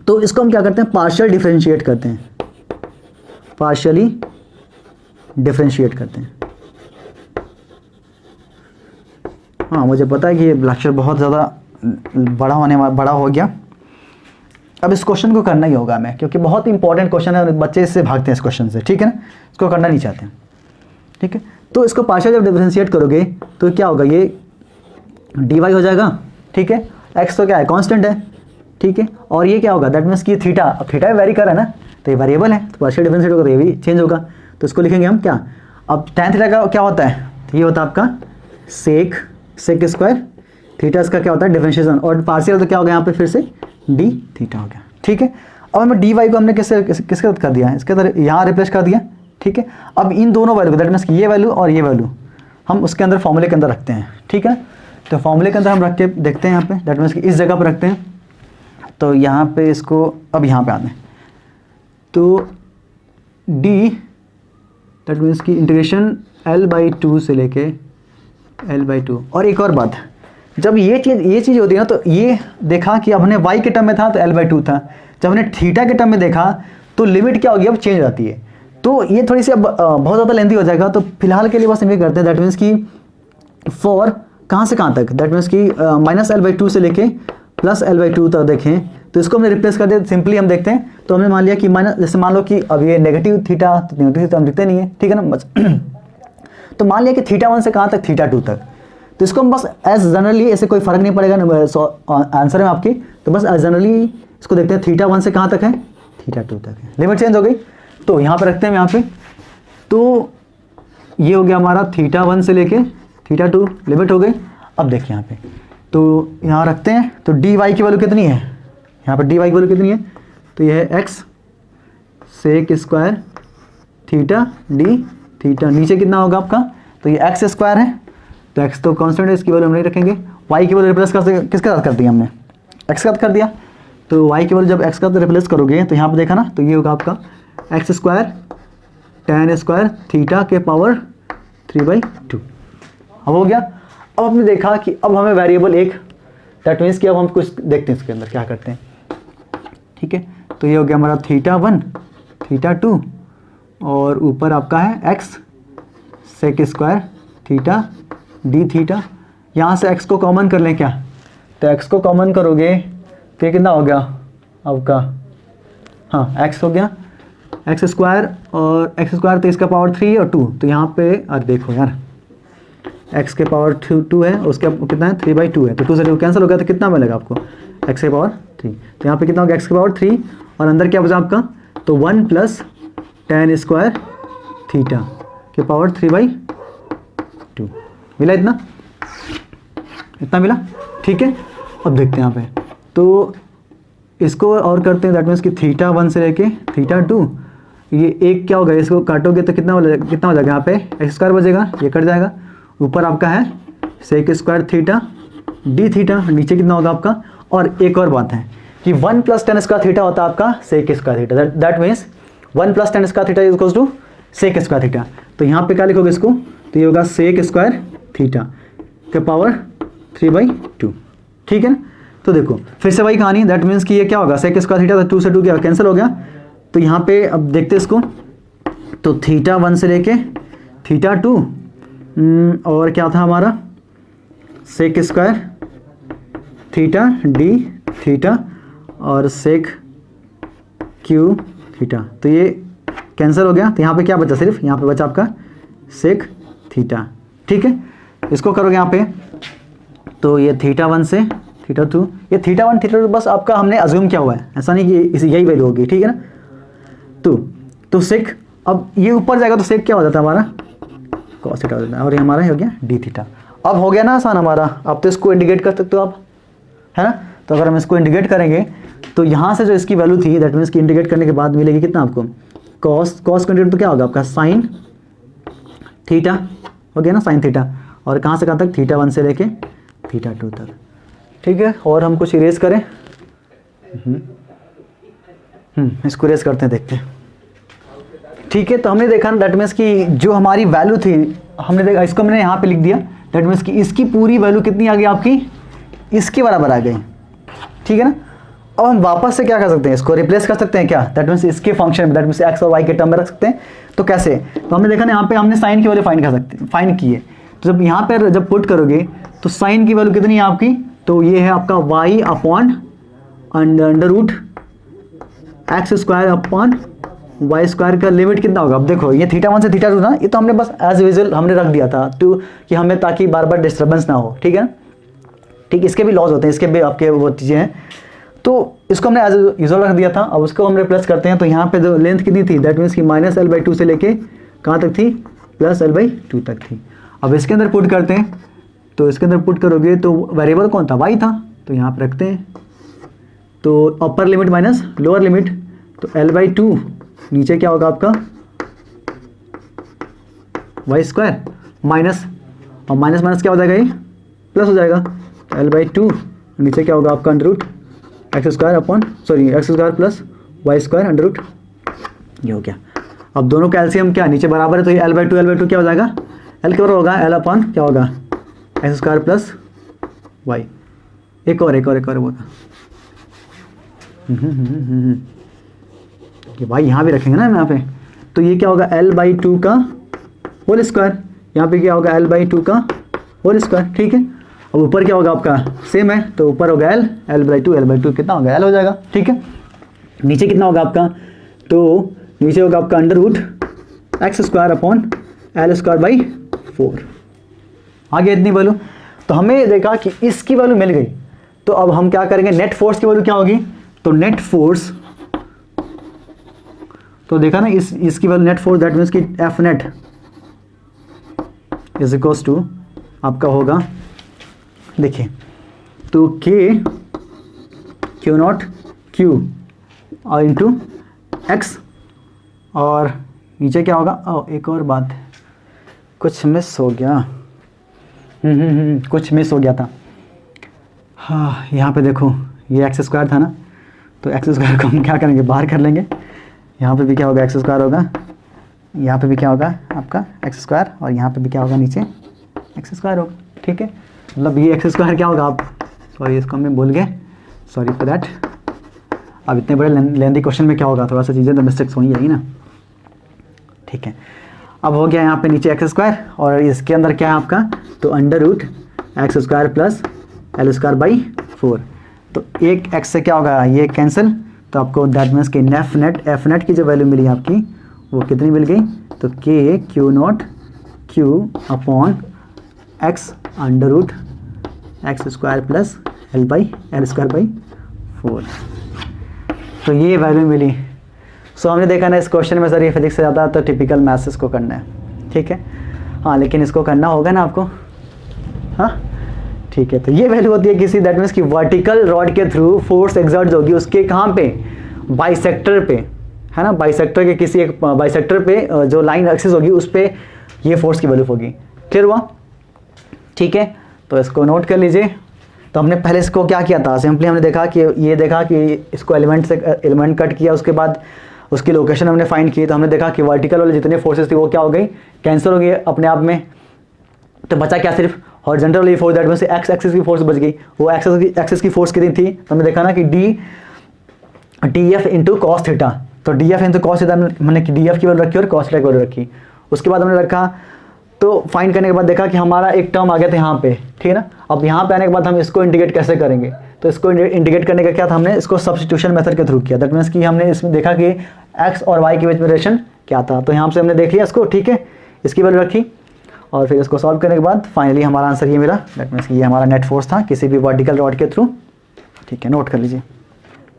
तो इसको हम क्या करते हैं, पार्शियल डिफरेंशिएट करते हैं, पार्शियली डिफरेंशिएट करते हैं। हाँ, मुझे पता है कि ये लेक्चर बहुत ज़्यादा बड़ा हो गया। अब इस क्वेश्चन को करना ही होगा हमें, क्योंकि बहुत इंपॉर्टेंट क्वेश्चन है, बच्चे इससे भागते हैं इस क्वेश्चन से, ठीक है ना, इसको करना नहीं चाहते हैं, ठीक है। तो इसको पार्शियल जब डिफरेंशिएट करोगे तो क्या होगा, ये dy हो जाएगा, ठीक है। x तो क्या है, कांस्टेंट है, ठीक है। और ये क्या होगा, दैट मीन्स कि थीटा, अब थीटा वेरी कर रहा है ना, तो ये वेरिएबल है, तो पार्शियल डिफरेंशिएट होगा तो ये भी चेंज होगा। तो इसको लिखेंगे हम क्या, अब tan थीटा का क्या होता है, तो ये होता है आपका sec², थीटा इसका क्या होता है डिफरेंशिएशन, और पार्शियल तो क्या होगा यहाँ पे फिर से d थीटा हो गया, ठीक है। अब हमें डी वाई को हमने किसके साथ कर दिया है, इसके अंदर यहाँ रिप्लेस कर दिया, ठीक है। अब इन दोनों वैल्यू दैट मीन्स ये वैल्यू और ये वैल्यू हम उसके अंदर फॉर्मूले के अंदर रखते हैं, ठीक है। तो फॉर्मूले के अंदर हम रख के देखते हैं यहाँ पे, दैट मीन्स कि इस जगह पर रखते हैं। तो यहाँ पे इसको अब यहाँ पे आते हैं, तो डी दैट मीन्स कि इंटीग्रेशन L/2 से लेके L/2। और एक और बात, जब ये चीज़ होती है ना, तो ये देखा कि अब हमने y के टर्म में था तो L/2 था, जब हमने थीटा के टर्म में देखा तो लिमिट क्या होगी, अब चेंज हो जाती है। तो ये थोड़ी सी अब बहुत ज़्यादा लेंथी हो जाएगा, तो फिलहाल के लिए बस ये करते हैं, दैट मीन्स कि फॉर कहाँ से कहाँ तक, दैट मीन्स कि -L/2 से लेके +L/2 तक देखें, तो इसको हमने रिप्लेस कर दिया। सिंपली हम देखते हैं, तो हमने मान लिया कि जैसे मान लो कि अब ये नेगेटिव थीटा, तो नेगेटिव थीटा हम लिखते नहीं है, ठीक है ना बस। तो मान लिया कि θ1 से कहाँ तक, θ2 तक, तो इसको हम बस एज जनरली, ऐसे कोई फर्क नहीं पड़ेगा आंसर में आपकी, तो बस एज जनरली इसको देखते हैं, θ1 से कहाँ तक है, θ2 तक है। लिमिट चेंज हो गई, तो यहाँ पे रखते हैं यहाँ पे, तो ये हो गया हमारा θ1 से लेके θ2 लिमिट हो गई। अब देखिए यहाँ पे, तो यहाँ रखते हैं, तो dy की वैल्यू कितनी है, यहाँ पर dy की वैल्यू कितनी है, तो ये है x sec square theta D theta, नीचे कितना होगा आपका, तो ये x स्क्वायर है, तो x तो कांस्टेंट है, इसकी वैल्यू हम नहीं रखेंगे। y की वैल्यू रिप्लेस कर किसके साथ कर दिया हमने, x के साथ कर दिया, तो y की वैल्यू जब x का रिप्लेस करोगे तो यहाँ पे देखा ना, तो ये होगा आपका x square tan square theta के पावर 3/2। अब हो गया। अब हमने देखा कि अब हमें वेरिएबल एक, दैट मीन्स कि अब हम कुछ देखते हैं इसके अंदर क्या करते हैं, ठीक है। तो ये हो गया हमारा θ1 θ2 और ऊपर आपका है x sec square theta D theta. यहाँ से x को कॉमन कर लें क्या, तो x को कॉमन करोगे तो ये कितना हो गया आपका, हाँ x हो गया x स्क्वायर, और x स्क्वायर तो इसका पावर 3 और 2, तो यहाँ पे अरे देखो यार x के पावर 2 है, उसका कितना है 3/2 है, तो 2 से 2 कैंसिल हो गया, तो कितना मिलेगा आपको x के पावर 3, तो यहाँ पे कितना हो गया x के पावर 3 और अंदर क्या बचा आपका, तो 1 + tan स्क्वायर थीटा के पावर 3/2 मिला, इतना मिला, ठीक है। अब देखते हैं यहाँ पे, तो इसको और करते हैं, दैट मीन्स कि θ1 से लेके θ2, ये एक क्या होगा, इसको काटोगे तो कितना हो जाएगा, यहाँ पे x स्क्वायर बचेगा, ये कट जाएगा, ऊपर आपका है sec square theta D theta, नीचे कितना होगा आपका। और एक और बात है कि 1 + tan स्क्वायर थीटा होता है आपका sec square theta, that means 1 + tan square theta equals to sec square theta. तो यहाँ पे क्या लिखोगे इसको, तो ये होगा sec स्क्वायर थीटा के पावर 3/2, ठीक है ना। तो देखो फिर से वही कहानी, दैट मीन्स कि ये क्या होगा sec स्क्वायर थीटा, तो 2 से 2 क्या कैंसिल हो गया। तो यहाँ पे अब देखते हैं इसको, तो θ1 से लेके θ2 और क्या था हमारा sec square theta D theta और sec क्यू थीटा, तो ये कैंसिल हो गया। तो यहाँ पे क्या बचा, सिर्फ यहाँ पे बचा आपका sec थीटा, ठीक है। इसको करोगे यहाँ पे, तो ये θ1 से θ2, ये θ1 θ2 बस आपका हमने अज्यूम किया हुआ है, ऐसा नहीं कि इसी यही वैल्यू होगी, ठीक है ना। तो sec, अब ये ऊपर जाएगा तो sec क्या हो जाता है हमारा cos थीटा हो जाता है, और ये हमारा हो गया डी थीटा। अब हो गया ना आसान हमारा, अब तो इसको इंडिकेट कर सकते हो आप, है ना। तो अगर हम इसको इंडिकेट करेंगे तो यहाँ से जो इसकी वैल्यू थी, दैट मीन्स कि इंडिकेट करने के बाद मिलेगी कितना आपको, cos को इंडिकेट तो क्या होगा आपका sin थीटा हो गया ना, sin थीटा, और कहाँ से कहाँ तक, θ1 से लेके θ2 तक, ठीक है। और हम कुछ इरेज करें, इसको इरेज करते हैं, देखते हैं, ठीक है। तो हमने देखा ना, दैट मीन्स कि जो हमारी वैल्यू थी हमने देखा, इसको हमने यहाँ पे लिख दिया, दैट मीन्स कि इसकी पूरी वैल्यू कितनी आ गई आपकी, इसके बराबर आ गई, ठीक है ना। अब हम वापस से क्या कर सकते हैं, इसको रिप्लेस कर सकते हैं क्या, दैट मीन्स इसके फंक्शन, दैट मीन्स एक्स और वाई के टर्म में रख सकते हैं। तो कैसे, तो हमने देखा ना, यहाँ पे हमने साइन की वैल्यू फाइंड की है, तो जब यहाँ पर जब पुट करोगे तो साइन की वैल्यू कितनी है आपकी, तो ये है आपका y/x² का लिमिट कितना होगा। अब देखो ये θ1 से θ2 ना, ये तो हमने बस एज यूजुअल हमने रख दिया था टू, कि हमें ताकि बार बार डिस्टर्बेंस ना हो, ठीक है ना। ठीक, इसके भी लॉज होते हैं, इसके भी आपके वो चीज़ें हैं, तो इसको हमने एज यूजुअल रख दिया था। अब उसको हम रिप्लेस करते हैं, तो यहाँ पे जो लेंथ कितनी थी, दैट मीन्स कि -L/2 से लेके कहाँ तक थी, +L/2 तक थी। अब इसके अंदर पुट करते हैं, तो इसके अंदर पुट करोगे तो वेरिएबल कौन था, y था, तो यहाँ पर रखते हैं तो upper limit minus lower limit, तो L/2 नीचे क्या होगा आपका y² माइनस, और माइनस माइनस क्या हो जाएगा, ये प्लस हो जाएगा, तो L/2 नीचे क्या होगा आपका x² प्लस y², ये हो गया। अब दोनों का एलसीएम क्या नीचे बराबर है, तो ये L/2 क्या हो जाएगा, L क्या होगा, L अपॉन क्या होगा x² प्लस y। एक और होगा कि भाई यहाँ भी रखेंगे ना यहाँ पे, तो ये क्या होगा L/2 का होल स्क्वायर, यहाँ पे क्या होगा L/2 का होल स्क्वायर, ठीक है। अब ऊपर क्या होगा आपका सेम है, तो ऊपर होगा L/2 कितना होगा L हो जाएगा, ठीक है। नीचे कितना होगा आपका, तो नीचे होगा आपका √x² अपॉन L²/4। आगे इतनी वैल्यू, तो हमें देखा कि इसकी वैल्यू मिल गई, तो अब हम क्या करेंगे, नेट फोर्स की वैल्यू क्या होगी, तो नेट फोर्स, तो देखा ना इसकी value net force, that means कि F net is equals to आपका होगा, देखिए तो Q0 Q और इंटू एक्स, और नीचे क्या होगा, एक और बात कुछ मिस हो गया, कुछ मिस हो गया था, हाँ यहाँ पे देखो ये x² था ना, तो x² को हम क्या करेंगे, बाहर कर लेंगे, यहाँ पे भी क्या होगा x² होगा, यहाँ पे भी क्या होगा आपका x², और यहाँ पे भी क्या होगा नीचे x² होगा, ठीक है। मतलब ये x² क्या होगा, आप सॉरी इसको हम भूल गए, सॉरी फॉर दैट। अब इतने बड़े लेंदी क्वेश्चन में क्या होगा, थोड़ा सा चीज़ें तो मिस्टेक्स होनी चाहिए ना, ठीक है। अब हो गया यहाँ पे नीचे x², और इसके अंदर क्या है आपका, तो √x² प्लस L²/4, तो एक x से क्या होगा, ये कैंसिल, तो आपको दैट मीन्स कि F नेट की जो वैल्यू मिली आपकी वो कितनी मिल गई, तो Q0 Q upon x √x² plus L²/4, तो ये वैल्यू मिली। सो हमने देखा ना इस क्वेश्चन में सर ये फिजिक्स से ज़्यादा तो टिपिकल मैथ्स को करना है, ठीक है, हाँ लेकिन इसको करना होगा ना आपको, हाँ ठीक है। तो ये वैल्यू होती है किसी, दैट मीन्स कि वर्टिकल रॉड के थ्रू फोर्स एक्सर्ट होगी उसके कहाँ पे, बाइसेक्टर पे, है ना, बाइसेक्टर के किसी एक बाइसेक्टर पे जो लाइन एक्सिस होगी उस पर ये फोर्स की वैल्यू होगी, क्लियर हुआ, ठीक है। तो इसको नोट कर लीजिए। तो हमने पहले इसको क्या किया था, सिंपली हमने देखा कि ये देखा कि इसको एलिमेंट कट किया, उसके बाद उसकी लोकेशन हमने फाइंड की, तो हमने देखा कि वर्टिकल वाले जितने फोर्सेस थी वो क्या हो गई, कैंसिल हो गई अपने आप में, तो बचा क्या सिर्फ हॉरिजॉन्टल वाली force, that means x axis की फोर्स बच गई। वो एक्सिस की फोर्स कितनी थी, तो हमने देखा ना कि DF इंटू कॉस थीटा, तो DF इंटू कॉस थीटा हमने DF की वैल्यू रखी और कॉस थीटा की वैल्यू रखी। उसके बाद हमने रखा, तो फाइंड करने के बाद देखा कि हमारा एक टर्म आ गया था यहाँ पे, ठीक है ना। अब यहाँ पे आने के बाद हम इसको इंटीग्रेट कैसे करेंगे, तो इसको इंटीग्रेट करने का क्या था, हमने इसको सब्स्टिट्यूशन मेथड के थ्रू किया, दैट मीन्स कि हमने इसमें देखा कि एक्स और वाई के बीच में रिलेशन क्या था, तो यहाँ से हमने देख लिया इसको, ठीक है, इसकी वैल्यू रखी, और फिर इसको सॉल्व करने के बाद फाइनली हमारा आंसर ये मिला, दैट मीन्स कि ये हमारा नेट फोर्स था किसी भी वर्टिकल रॉड के थ्रू, ठीक है, नोट कर लीजिए।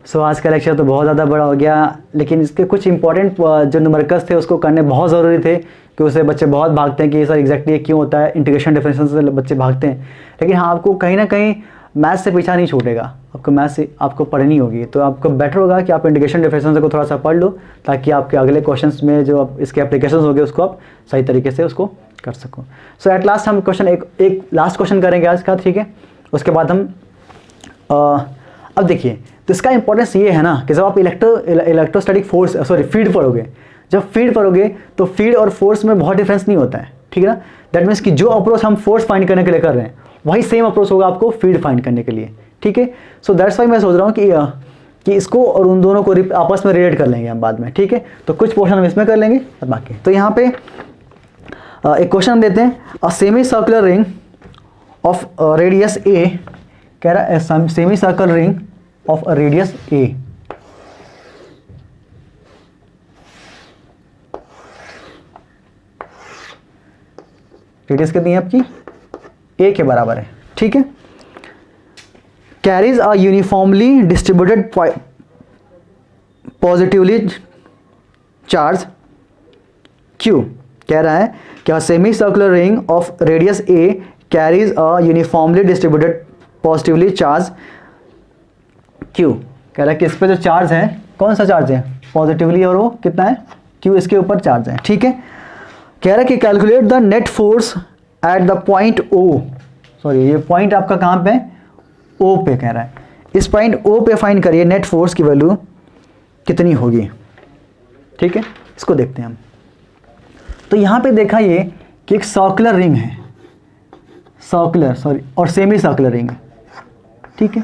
सो आज का लेक्चर तो बहुत ज़्यादा बड़ा हो गया, लेकिन इसके कुछ इंपॉर्टेंट जो न्यूमेरिकल्स थे उसको करने बहुत ज़रूरी थे, कि उससे बच्चे बहुत भागते हैं कि सर एग्जैक्टली क्यों होता है, इंटीग्रेशन डिफरेंशियल से बच्चे भागते हैं। लेकिन हाँ, आपको कहीं ना कहीं मैथ्स से पीछा नहीं छूटेगा, आपको मैथ्स से आपको पढ़नी होगी, तो आपको बेटर होगा कि आप इंटीग्रेशन डिफरेंशियल को थोड़ा सा पढ़ लो, ताकि आपके अगले क्वेश्चंस में जो इसके एप्लीकेशन होंगे उसको आप सही तरीके से उसको कर सको। सो एट लास्ट हम क्वेश्चन एक लास्ट क्वेश्चन करेंगे आज का, ठीक है, उसके बाद हम अब देखिए, तो इसका इंपॉर्टेंस ये है ना कि जब आप इलेक्ट्रोस्टैटिक फोर्स फील्ड पढ़ोगे, जब फील्ड पढ़ोगे तो फील्ड और फोर्स में बहुत डिफरेंस नहीं होता है, ठीक है ना। दैट मीन्स कि जो अप्रोच हम फोर्स फाइंड करने के लिए कर रहे हैं वही सेम अप्रोच होगा आपको फील्ड फाइंड करने के लिए, ठीक है। सो दैट्स वाई मैं सोच रहा हूँ कि इसको और उन दोनों को आपस में रिलेट कर लेंगे हम बाद में, ठीक है। तो कुछ पोर्शन हम इसमें कर लेंगे और बाकी, तो यहाँ पे एक क्वेश्चन हम देते हैं, a semi circular ring of radius a, कह रहा है semi circular ring of radius a, radius कितनी है आपकी, ए के बराबर है, ठीक है। Carries a uniformly distributed positively charge q, कह रहा है कि semi circular ring of radius a carries a uniformly distributed positively charge q, कह रहा है कि इस पे जो चार्ज है, कौन सा चार्ज है, पॉजिटिवली, और वो कितना है, Q इसके ऊपर चार्ज है, ठीक है। कह रहा है कि calculate the net force at the point O, sorry ये पॉइंट आपका कहाँ पे है, O पे कह रहा है, इस पॉइंट O पे फाइंड करिए नेट फोर्स की वैल्यू कितनी होगी, ठीक है। इसको देखते हैं हम। तो यहाँ पे देखा ये कि एक सर्कुलर रिंग है, सर्कुलर सॉरी और सेमी सर्कुलर रिंग है, ठीक है,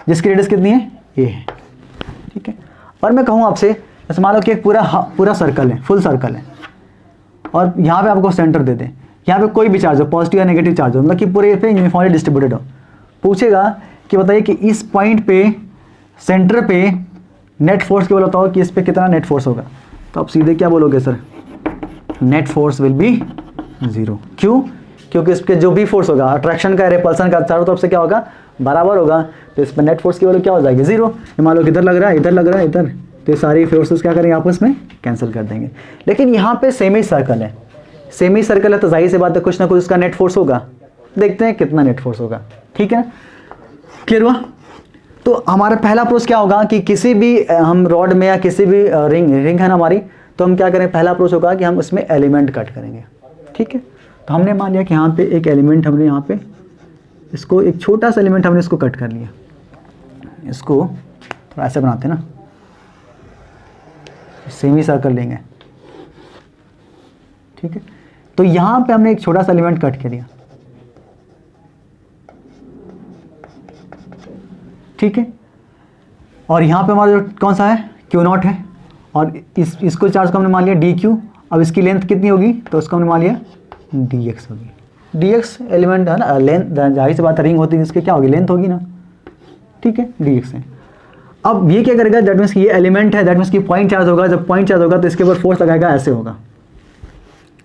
जिसकी रेडियस कितनी है, A है, ठीक है। और मैं कहूँ आपसे, जैसे मान लो कि एक पूरा सर्कल है, फुल सर्कल है, और यहाँ पे आपको सेंटर दे दें, यहाँ पे कोई भी चार्ज हो, पॉजिटिव या नेगेटिव चार्ज हो, मतलब कि पूरे पे यूनिफॉर्मली डिस्ट्रीब्यूटेड हो, पूछेगा कि बताइए कि इस पॉइंट पे सेंटर पे नेट फोर्स केवल बताओ कि इस पे कितना नेट फोर्स होगा, तो आप सीधे क्या बोलोगे sir, net force will B 0। क्यों, क्योंकि इस पे जो भी फोर्स होगा, अट्रैक्शन का, रिपल्सन का, चारों तरफ से क्या होगा, बराबर होगा, तो इस पर नेट फोर्स की वैल्यू क्या हो जाएगी, 0। मान लो कि इधर लग रहा है, इधर लग रहा है, इधर, तो ये सारी फोर्सेस क्या करेंगे, आपस में कैंसिल कर देंगे। लेकिन यहाँ पे सेमी सर्कल है, सेमी सर्कल है, तो जाहिर सी बात है कुछ ना कुछ उसका नेट फोर्स होगा, देखते हैं कितना नेट फोर्स होगा, ठीक है, क्लियर हुआ। तो हमारा पहला अप्रोच क्या होगा कि किसी भी हम रॉड में या किसी भी रिंग है ना हमारी, तो हम क्या करें, पहला अप्रोच होगा कि हम उसमें एलिमेंट कट करेंगे, ठीक है। तो हमने मान लिया कि यहाँ पे एक एलिमेंट, हमने यहाँ पे इसको एक छोटा सा एलिमेंट हमने इसको कट कर लिया, इसको थोड़ा ऐसे बनाते हैं ना, सेमी सर्कल लेंगे, ठीक है। तो यहाँ पे हमने एक छोटा सा एलिमेंट कट कर लिया, ठीक है। और यहाँ पे हमारा जो कौन सा है, Q0 है, और इसको चार्ज को हमने मान लिया dq। अब इसकी लेंथ कितनी होगी, तो उसको हमने मान लिया dx होगी, dx एलिमेंट है ना, लेंथ जाहिर सी बात है, रिंग होती है इसके क्या होगी, लेंथ होगी ना, ठीक है, dx है। अब ये क्या करेगा, दैट मीन्स कि ये एलिमेंट है, दैट मीन्स कि पॉइंट चार्ज होगा, जब पॉइंट चार्ज होगा तो इसके ऊपर फोर्स लगाएगा, ऐसे होगा,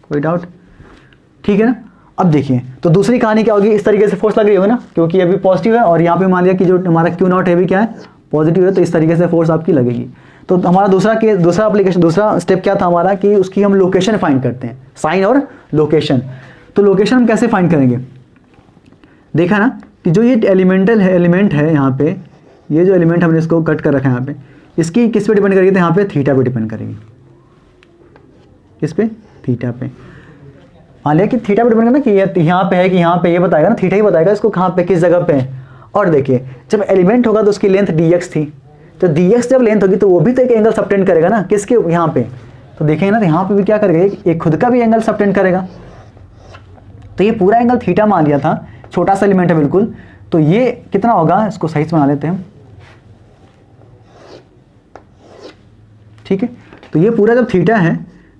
कोई डाउट, ठीक है ना। अब देखिए, तो दूसरी कहानी क्या होगी, इस तरीके से फोर्स लग रही होगी ना, क्योंकि ये भी पॉजिटिव है, और यहाँ पे मान लिया कि जो हमारा Q0 है भी क्या है, पॉजिटिव है, तो इस तरीके से फोर्स आपकी लगेगी। तो हमारा दूसरा स्टेप क्या था हमारा, कि उसकी हम लोकेशन फाइंड करते हैं, साइन और लोकेशन। तो लोकेशन हम कैसे फाइंड करेंगे, देखा ना कि जो ये एलिमेंट है यहाँ पे, ये जो एलिमेंट हमने इसको कट कर रखा है यहाँ पे, इसकी किस पे डिपेंड करेगी, तो यहाँ पे थीटा पे डिपेंड करेगी, किस पे, थीटा पे। मान लिया कि थीटा पे डिपेंड करना कि ये यहाँ पे है, कि यहाँ पे ये बताएगा ना, थीटा ही बताएगा इसको कहाँ पे, किस जगह पे है। और देखिए जब एलिमेंट होगा तो उसकी लेंथ dx थी, तो dx जब लेंथ होगी तो वो भी तो एक एंगल सबटेंड करेगा ना, किसके, यहाँ पे। तो देखेंगे ना, तो यहाँ पे भी क्या करेगा, एक खुद का भी एंगल सबटेंड करेगा। तो ये पूरा एंगल थीटा मान लिया था, छोटा सा एलिमेंट है बिल्कुल, तो ये कितना होगा, इसको सही से बना लेते हैं, ठीक है। तो ये पूरा जब थीटा है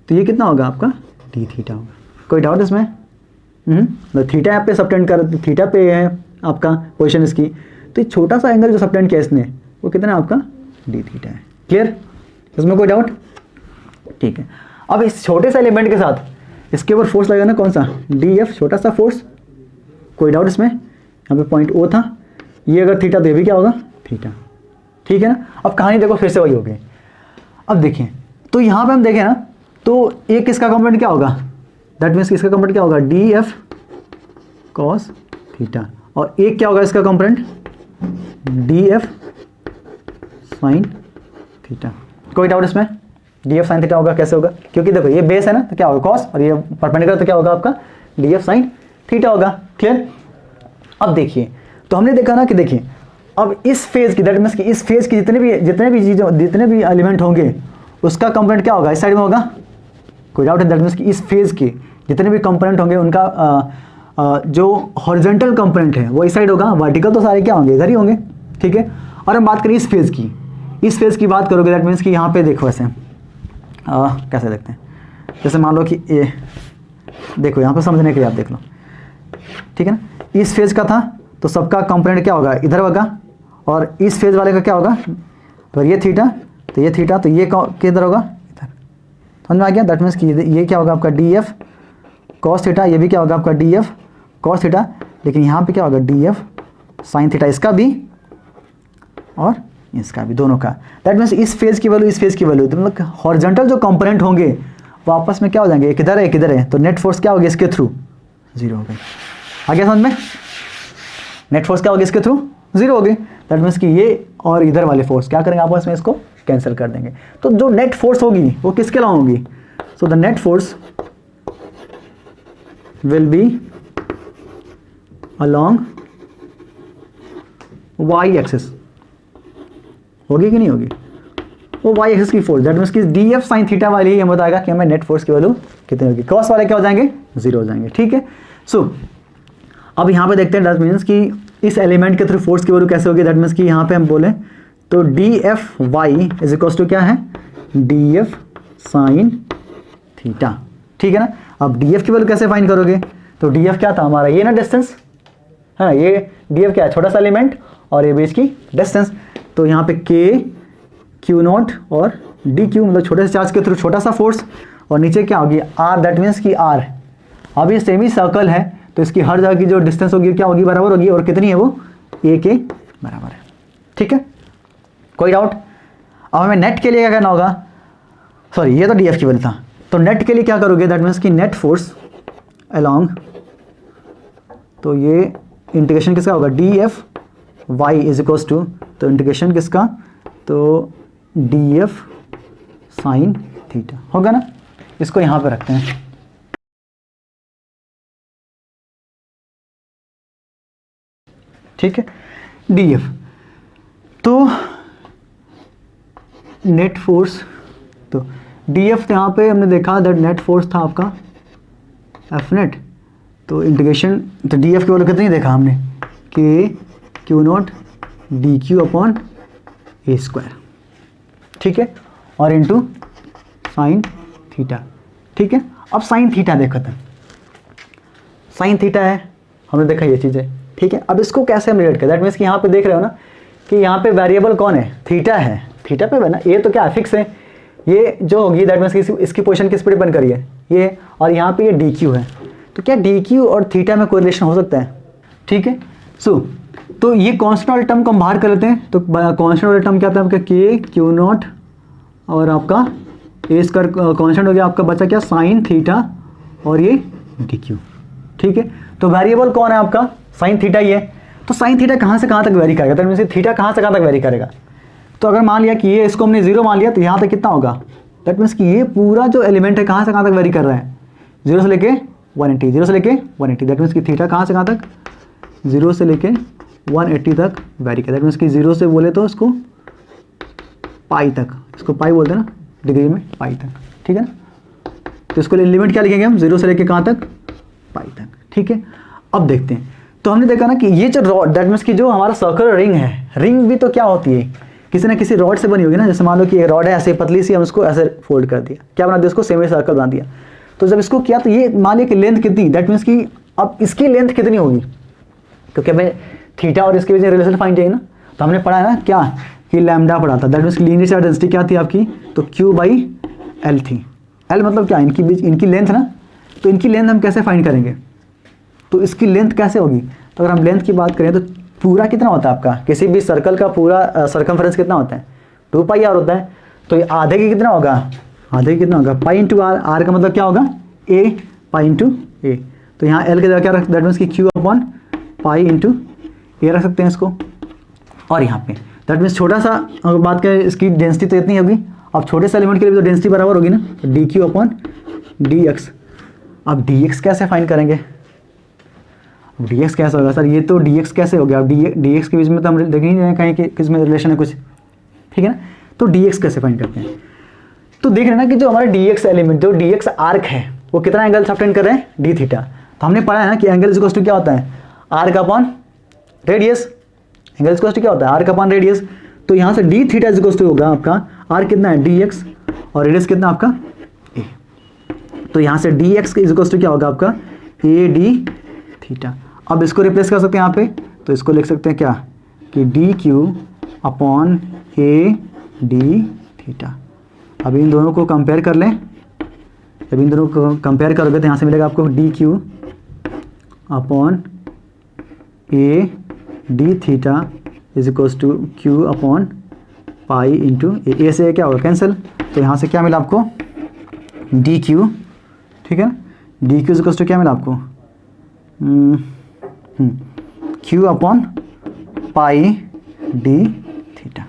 तो ये कितना होगा आपका, d थीटा होगा, कोई डाउट इसमें, तो थीटा यहाँ पे सबटेंड कर, थीटा पे है आपका पोजीशन इसकी, तो ये छोटा सा एंगल जो सबटेंड किया इसने, वो कितना है आपका, d थीटा है, क्लियर, इसमें कोई डाउट, ठीक है। अब इस छोटे से एलिमेंट के साथ इसके ऊपर फोर्स लगेगा ना, कौन सा, df, छोटा सा फोर्स, कोई डाउट इसमें, यहाँ पे पॉइंट O था, ये अगर थीटा तो ये भी क्या होगा, थीटा, ठीक है ना। अब कहानी देखो फिर से वही हो गई। अब देखिए, तो यहाँ पे हम देखें ना, तो एक इसका कंपोनेंट क्या होगा, दैट मीन्स इसका कंपोनेंट क्या होगा, df cos थीटा, और एक क्या होगा इसका कंपोनेंट, df sin थीटा, कोई डाउट इसमें, df sin थीटा होगा, कैसे होगा, क्योंकि देखो ये बेस है ना, तो क्या होगा cos, और ये परपेंडिकुलर, तो क्या होगा आपका df sin थीटा होगा, क्लियर। अब देखिए, तो हमने देखा ना कि देखिए, अब इस फेज की, दैट मीन्स कि इस फेज की जितने भी एलिमेंट होंगे उसका कंपोनेंट क्या होगा, इस साइड में होगा, कोई डाउट है, दैट मीन्स कि इस फेज के जितने भी कंपोनेंट होंगे उनका जो हॉरिजॉन्टल कंपोनेंट है वो इस साइड होगा, वर्टिकल तो सारे क्या होंगे, इधर ही होंगे, ठीक है। और हम बात करें इस फेज की बात करोगे, दैट मीन्स कि यहाँ पे देखो ऐसे कैसे देखते हैं, जैसे मान लो कि ये देखो, यहाँ पे समझने के लिए आप देख लो, ठीक है ना। इस फेज का था तो सबका कंपोनेंट क्या होगा, इधर होगा, और इस फेज वाले का क्या होगा, तो ये थीटा, तो ये थीटा, तो ये किधर होगा, इधर, समझ में आ गया। दैट मीन्स कि ये क्या होगा आपका डी एफ कॉस थीटा, ये भी क्या होगा आपका डी एफ कॉस थीटा, लेकिन यहाँ पे क्या होगा डी एफ साइन थीटा, इसका भी और इसका भी, दोनों का। दैट मीन्स इस फेज की वैल्यू, इस फेज की वैल्यू, तो मतलब हॉरिजॉन्टल जो कंपोनेंट होंगे वो आपस में क्या हो जाएंगे, एक इधर है एक इधर है, तो नेट फोर्स क्या होगी इसके थ्रू, जीरो हो गई। आ गया समझ में, नेट फोर्स क्या होगी इसके थ्रू, जीरो हो गई। दैट मीन्स कि ये और इधर वाले फोर्स क्या करेंगे, आपस में इसको कैंसिल कर देंगे। तो जो नेट फोर्स होगी वो किसके अलावा होगी, so the net force will be along y axis. होगी कि नहीं होगी, वो वाई एक्सिस की फोर्स, दैट मीन्स कि डी एफ साइन थीटा वाली ये बताएगा कि हमें नेट फोर्स की वैल्यू कितनी होगी। क्रॉस वाले क्या हो जाएंगे, 0 हो जाएंगे। ठीक है, सो अब यहाँ पे देखते हैं, दैट मीन्स कि इस एलिमेंट के थ्रू फोर्स की वैल्यू कैसे होगी। दैट मीन्स कि यहाँ पे हम बोले तो d f y is equals to क्या है, डी एफ साइन थीटा। ठीक है ना, अब डी एफ की वैल्यू कैसे फाइंड करोगे, तो डी एफ क्या था हमारा, ये ना डिस्टेंस है ना, ये डी एफ क्या है, छोटा सा एलिमेंट और ये बीच की डिस्टेंस। तो यहाँ पे के क्यू नॉट और डी क्यू, मतलब छोटे से चार्ज के थ्रू छोटा सा फोर्स, और नीचे क्या होगी आर, दैट मीन्स कि आर। अब ये सेमी सर्कल है तो इसकी हर जगह की जो डिस्टेंस होगी क्या होगी, बराबर होगी, और कितनी है वो ए के बराबर है। ठीक है, कोई डाउट। अब हमें नेट के लिए क्या करना होगा, सॉरी ये तो डी एफ की वैल्यू था, तो नेट के लिए क्या करोगे, दैट मीन्स कि नेट फोर्स अलोंग, तो ये इंटीग्रेशन किसका होगा, d f y is equals to, तो इंटीग्रेशन किसका, तो डी एफ साइन थीटा होगा ना। इसको यहाँ पे रखते हैं। ठीक है, डी एफ, तो नेट फोर्स, तो डी एफ यहाँ पे हमने देखा दैट नेट फोर्स था आपका एफ नेट, तो इंटीग्रेशन, तो डी एफ की वैल्यू कितनी देखा हमने, के q naught d q upon ए स्क्वायर। ठीक है, और इंटू साइन थीटा। ठीक है, अब साइन थीटा देखते हैं, साइन थीटा है, हमने देखा ये चीज़ें। ठीक है, अब इसको कैसे हम रिलेट करें, दैट मीन्स कि यहाँ पे देख रहे हो ना कि यहाँ पे वेरिएबल कौन है, थीटा है, थीटा पे है ना, ये तो क्या फिक्स है, ये जो होगी दैट मीन्स कि इसकी पोजीशन किस पे डिपेंड करिए ये, और यहाँ पे ये डी क्यू है, तो क्या डी क्यू और थीटा में कोरिलेशन हो सकता है। ठीक है, सो तो ये कांस्टेंट वाले टर्म को हम बाहर कर लेते हैं, तो कांस्टेंट वाले टर्म क्या था आपका, के क्यू नॉट और आपका ए स्क्वायर कांस्टेंट हो गया, आपका बचा क्या साइन थीटा और ये डी क्यू। ठीक है, तो वेरिएबल कौन है आपका, साइन थीटा ही है, तो साइन थीटा कहाँ से कहाँ तक वेरी करेगा, तो थीटा कहाँ से कहाँ तक वेरी करेगा। तो अगर मान लिया कि ये इसको हमने 0 मान लिया, तो यहाँ तक कितना होगा, दैट मीन्स कि ये पूरा जो एलिमेंट है कहाँ से कहाँ तक वेरी कर रहा है, 0 से लेके 180, 0 से लेके 180, दैट मीन्स कि थीटा कहाँ से कहाँ तक, 0 से लेके 180 तक वेरी कर, दैट मीन्स कि 0 से बोले तो इसको पाई तक, इसको पाई बोलते हैं ना डिग्री में, पाई तक। ठीक है ना, तो इसको लिमिट क्या लिखेंगे हम, 0 से लेके कहाँ तक, पाई तक। ठीक है, अब देखते हैं, तो हमने देखा ना कि ये जो रॉड, दैट मीन्स कि जो हमारा सर्कुलर रिंग है, रिंग भी तो क्या होती है, किसी ना किसी रॉड से बनी होगी ना। जैसे मान लो कि एक रॉड है ऐसे पतली सी, हम उसको ऐसे फोल्ड कर दिया, क्या बना दिया, उसको सेमी सर्कल बना दिया। तो जब इसको किया तो ये मान लिया कि लेंथ कितनी, दैट मीन्स कि अब इसकी लेंथ कितनी होगी, क्योंकि हमें थीटा और इसके बीच रिलेशन फाइंड चाहिए ना। तो हमने पढ़ा है ना क्या कि लैम्डा पढ़ा था, that means linear charge density क्या थी आपकी, तो क्यू बाई एल थी। एल मतलब क्या, इनकी बीच इनकी लेंथ ना, तो इनकी लेंथ हम कैसे फाइंड करेंगे, तो इसकी लेंथ कैसे होगी, तो अगर हम लेंथ की बात करें तो पूरा कितना होता है आपका, किसी भी सर्कल का पूरा सर्कमफ्रेंस कितना होता है, 2 पाई आर होता है। तो ये आधे की कितना होगा, आधे की कितना होगा, पाई इंटू आर, आर का मतलब क्या होगा ए, पाई इंटू ए। तो यहाँ एल की जगह क्या रख, दैट मीन्स कि क्यू अपॉन पाई इंटू ए रख सकते हैं इसको। और यहाँ पे दैट मीन्स छोटा सा अगर बात करें इसकी डेंसिटी तो इतनी होगी, अब छोटे से एलिमेंट के लिए भी तो डेंसिटी बराबर होगी ना, तो d q upon D x. अब डी एक्स कैसे फाइंड करेंगे, डी एक्स कैसे होगा सर, ये तो डी एक्स कैसे हो गया, अब डी एक्स के बीच में तो हम देख नहीं रहे हैं कहीं कि किस में रिलेशन है कुछ। ठीक है ना, तो डी एक्स कैसे फाइंड करते हैं, तो देख रहे हैं ना कि जो हमारा डी एक्स एलिमेंट, जो डी एक्स आर्क है, वो कितना एंगल सबटेंड कर रहे हैं, डी थीटा। तो हमने पढ़ा है ना कि एंगल इक्वल्स टू क्या होता है, आर का upon radius, angle equals to क्या होता है, आर का अपॉन रेडियस। तो यहाँ से डी थीटा इक्वल्स टू होगा आपका आर कितना है, डी एक्स, और रेडियस कितना आपका ए। तो यहाँ से डी एक्स इक्वल्स टू क्या होगा आपका ए डी थीटा। अब इसको रिप्लेस कर सकते हैं यहाँ पे, तो इसको लिख सकते हैं क्या कि D q upon a d theta. अब इन दोनों को कंपेयर कर लें, जब इन दोनों को कंपेयर करोगे तो यहाँ से मिलेगा आपको d q upon a d theta is equals to q upon pi into a से क्या होगा कैंसिल, तो यहाँ से क्या मिला आपको डी क्यू। ठीक है, d q is equals to क्या मिला आपको q upon pi d theta.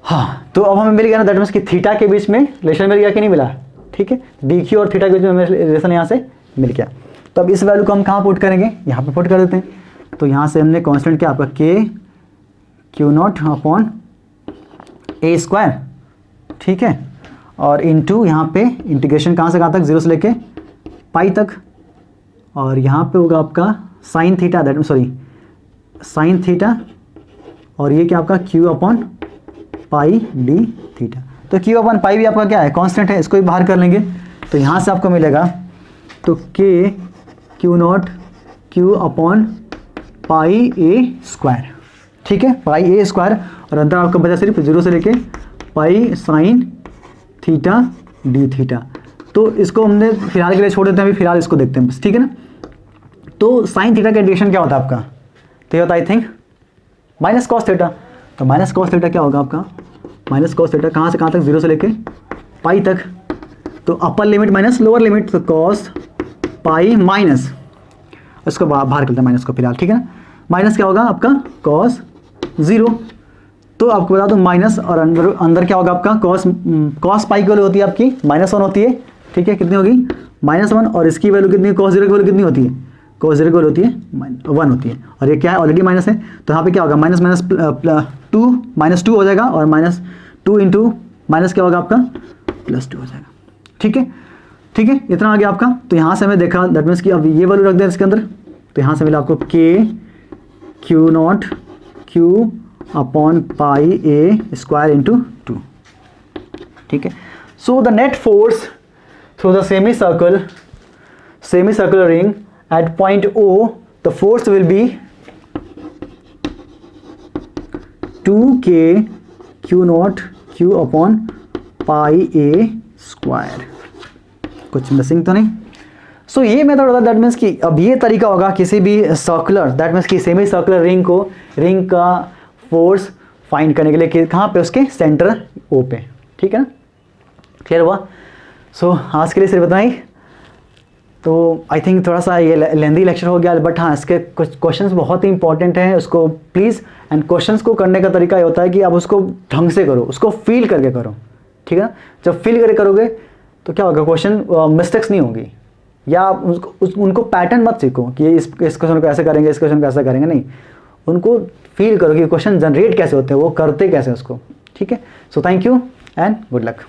हाँ, तो अब हमें मिल गया ना, दैट मीन्स कि थीटा के बीच में रिलेशन मिल गया कि नहीं मिला, ठीक है, डी क्यू और थीटा के बीच में हमें रिलेशन यहाँ से मिल गया। तो अब इस वैल्यू को हम कहाँ पुट करेंगे, यहाँ पे पुट कर देते हैं। तो यहाँ से हमने कांस्टेंट क्या आपका के क्यू नॉट अपॉन ए स्क्वायर, ठीक है, और इनटू यहाँ पे इंटीग्रेशन कहाँ से कहाँ तक, 0 से लेके पाई तक, और यहाँ पे होगा आपका sine theta, that sorry sine theta, और ये क्या आपका Q upon pi d theta. तो क्यू अपॉन पाई भी आपका क्या है, कांस्टेंट है, इसको भी बाहर कर लेंगे। तो यहाँ से आपको मिलेगा तो k q naught q upon पाई ए स्क्वायर, ठीक है, पाई ए स्क्वायर, और अंदर आपका बचा सिर्फ 0 से लेके pi sine theta D theta. तो इसको हमने फिलहाल के लिए छोड़ देते हैं, अभी फिलहाल इसको देखते हैं बस, ठीक है ना। तो साइन थीटा का इंटीग्रेशन क्या होता है आपका, तो ये होता है I think minus cos theta. तो माइनस कॉस थीटा क्या होगा आपका, माइनस कॉस थीटा कहाँ से कहाँ तक, 0 से लेके पाई तक। तो upper limit minus lower limit, तो कॉस पाई माइनस, इसको बाहर करते हैं माइनस को फिलहाल, ठीक है ना। माइनस क्या होगा आपका कॉस 0। तो आपको बता दो माइनस, और अंदर क्या होगा आपका कॉस पाई की वैल्यू होती है आपकी -1 होती है, ठीक है, कितनी होगी -1, और इसकी वैल्यू कितनी है, कॉस 0 की वैल्यू कितनी होती है, कॉस 0 की वैल्यू होती है 1 होती है, और ये क्या है ऑलरेडी माइनस है। तो यहाँ पे क्या होगा माइनस माइनस -2 हो जाएगा, और -2 इंटू माइनस क्या होगा आपका +2 हो जाएगा, ठीक है, ठीक है, इतना आ गया आपका। तो यहाँ से हमें देखा दैट मीन्स कि अब ये वैल्यू रख दें इसके अंदर। तो यहाँ से मिला आपको के क्यू नॉट क्यू अपॉन पाई ए स्क्वायर इंटू 2, ठीक है। सो the net force through the semicircular ring at point O, the force will be 2k q naught q upon pi a square। कुछ मिसिंग तो नहीं। सो ये मेथड होता है, दैट मीन्स कि अब ये तरीका होगा किसी भी सर्कुलर, दैट मीन्स कि सेमी सर्कुलर रिंग का फोर्स फाइंड करने के लिए कि कहाँ पे, उसके सेंटर ओ पे, ठीक है ना, क्लियर हुआ। सो आज के लिए सिर्फ इतना ही। तो आई थिंक थोड़ा सा ये लेंदी लेक्चर हो गया, बट हाँ इसके कुछ क्वेश्चंस बहुत ही इंपॉर्टेंट हैं, उसको प्लीज़, एंड क्वेश्चंस को करने का तरीका ये होता है कि आप उसको ढंग से करो, उसको फील करके करो, ठीक है ना। जब फील करके करोगे तो क्या होगा, क्वेश्चन मिस्टेक्स नहीं होंगी, या आप उनको पैटर्न मत सीखो कि इस क्वेश्चन को ऐसे करेंगे, इस क्वेश्चन को ऐसा करेंगे, नहीं, उनको फील करो कि क्वेश्चन जनरेट कैसे होते हैं, वो करते कैसे उसको, ठीक है। So thank you and good luck.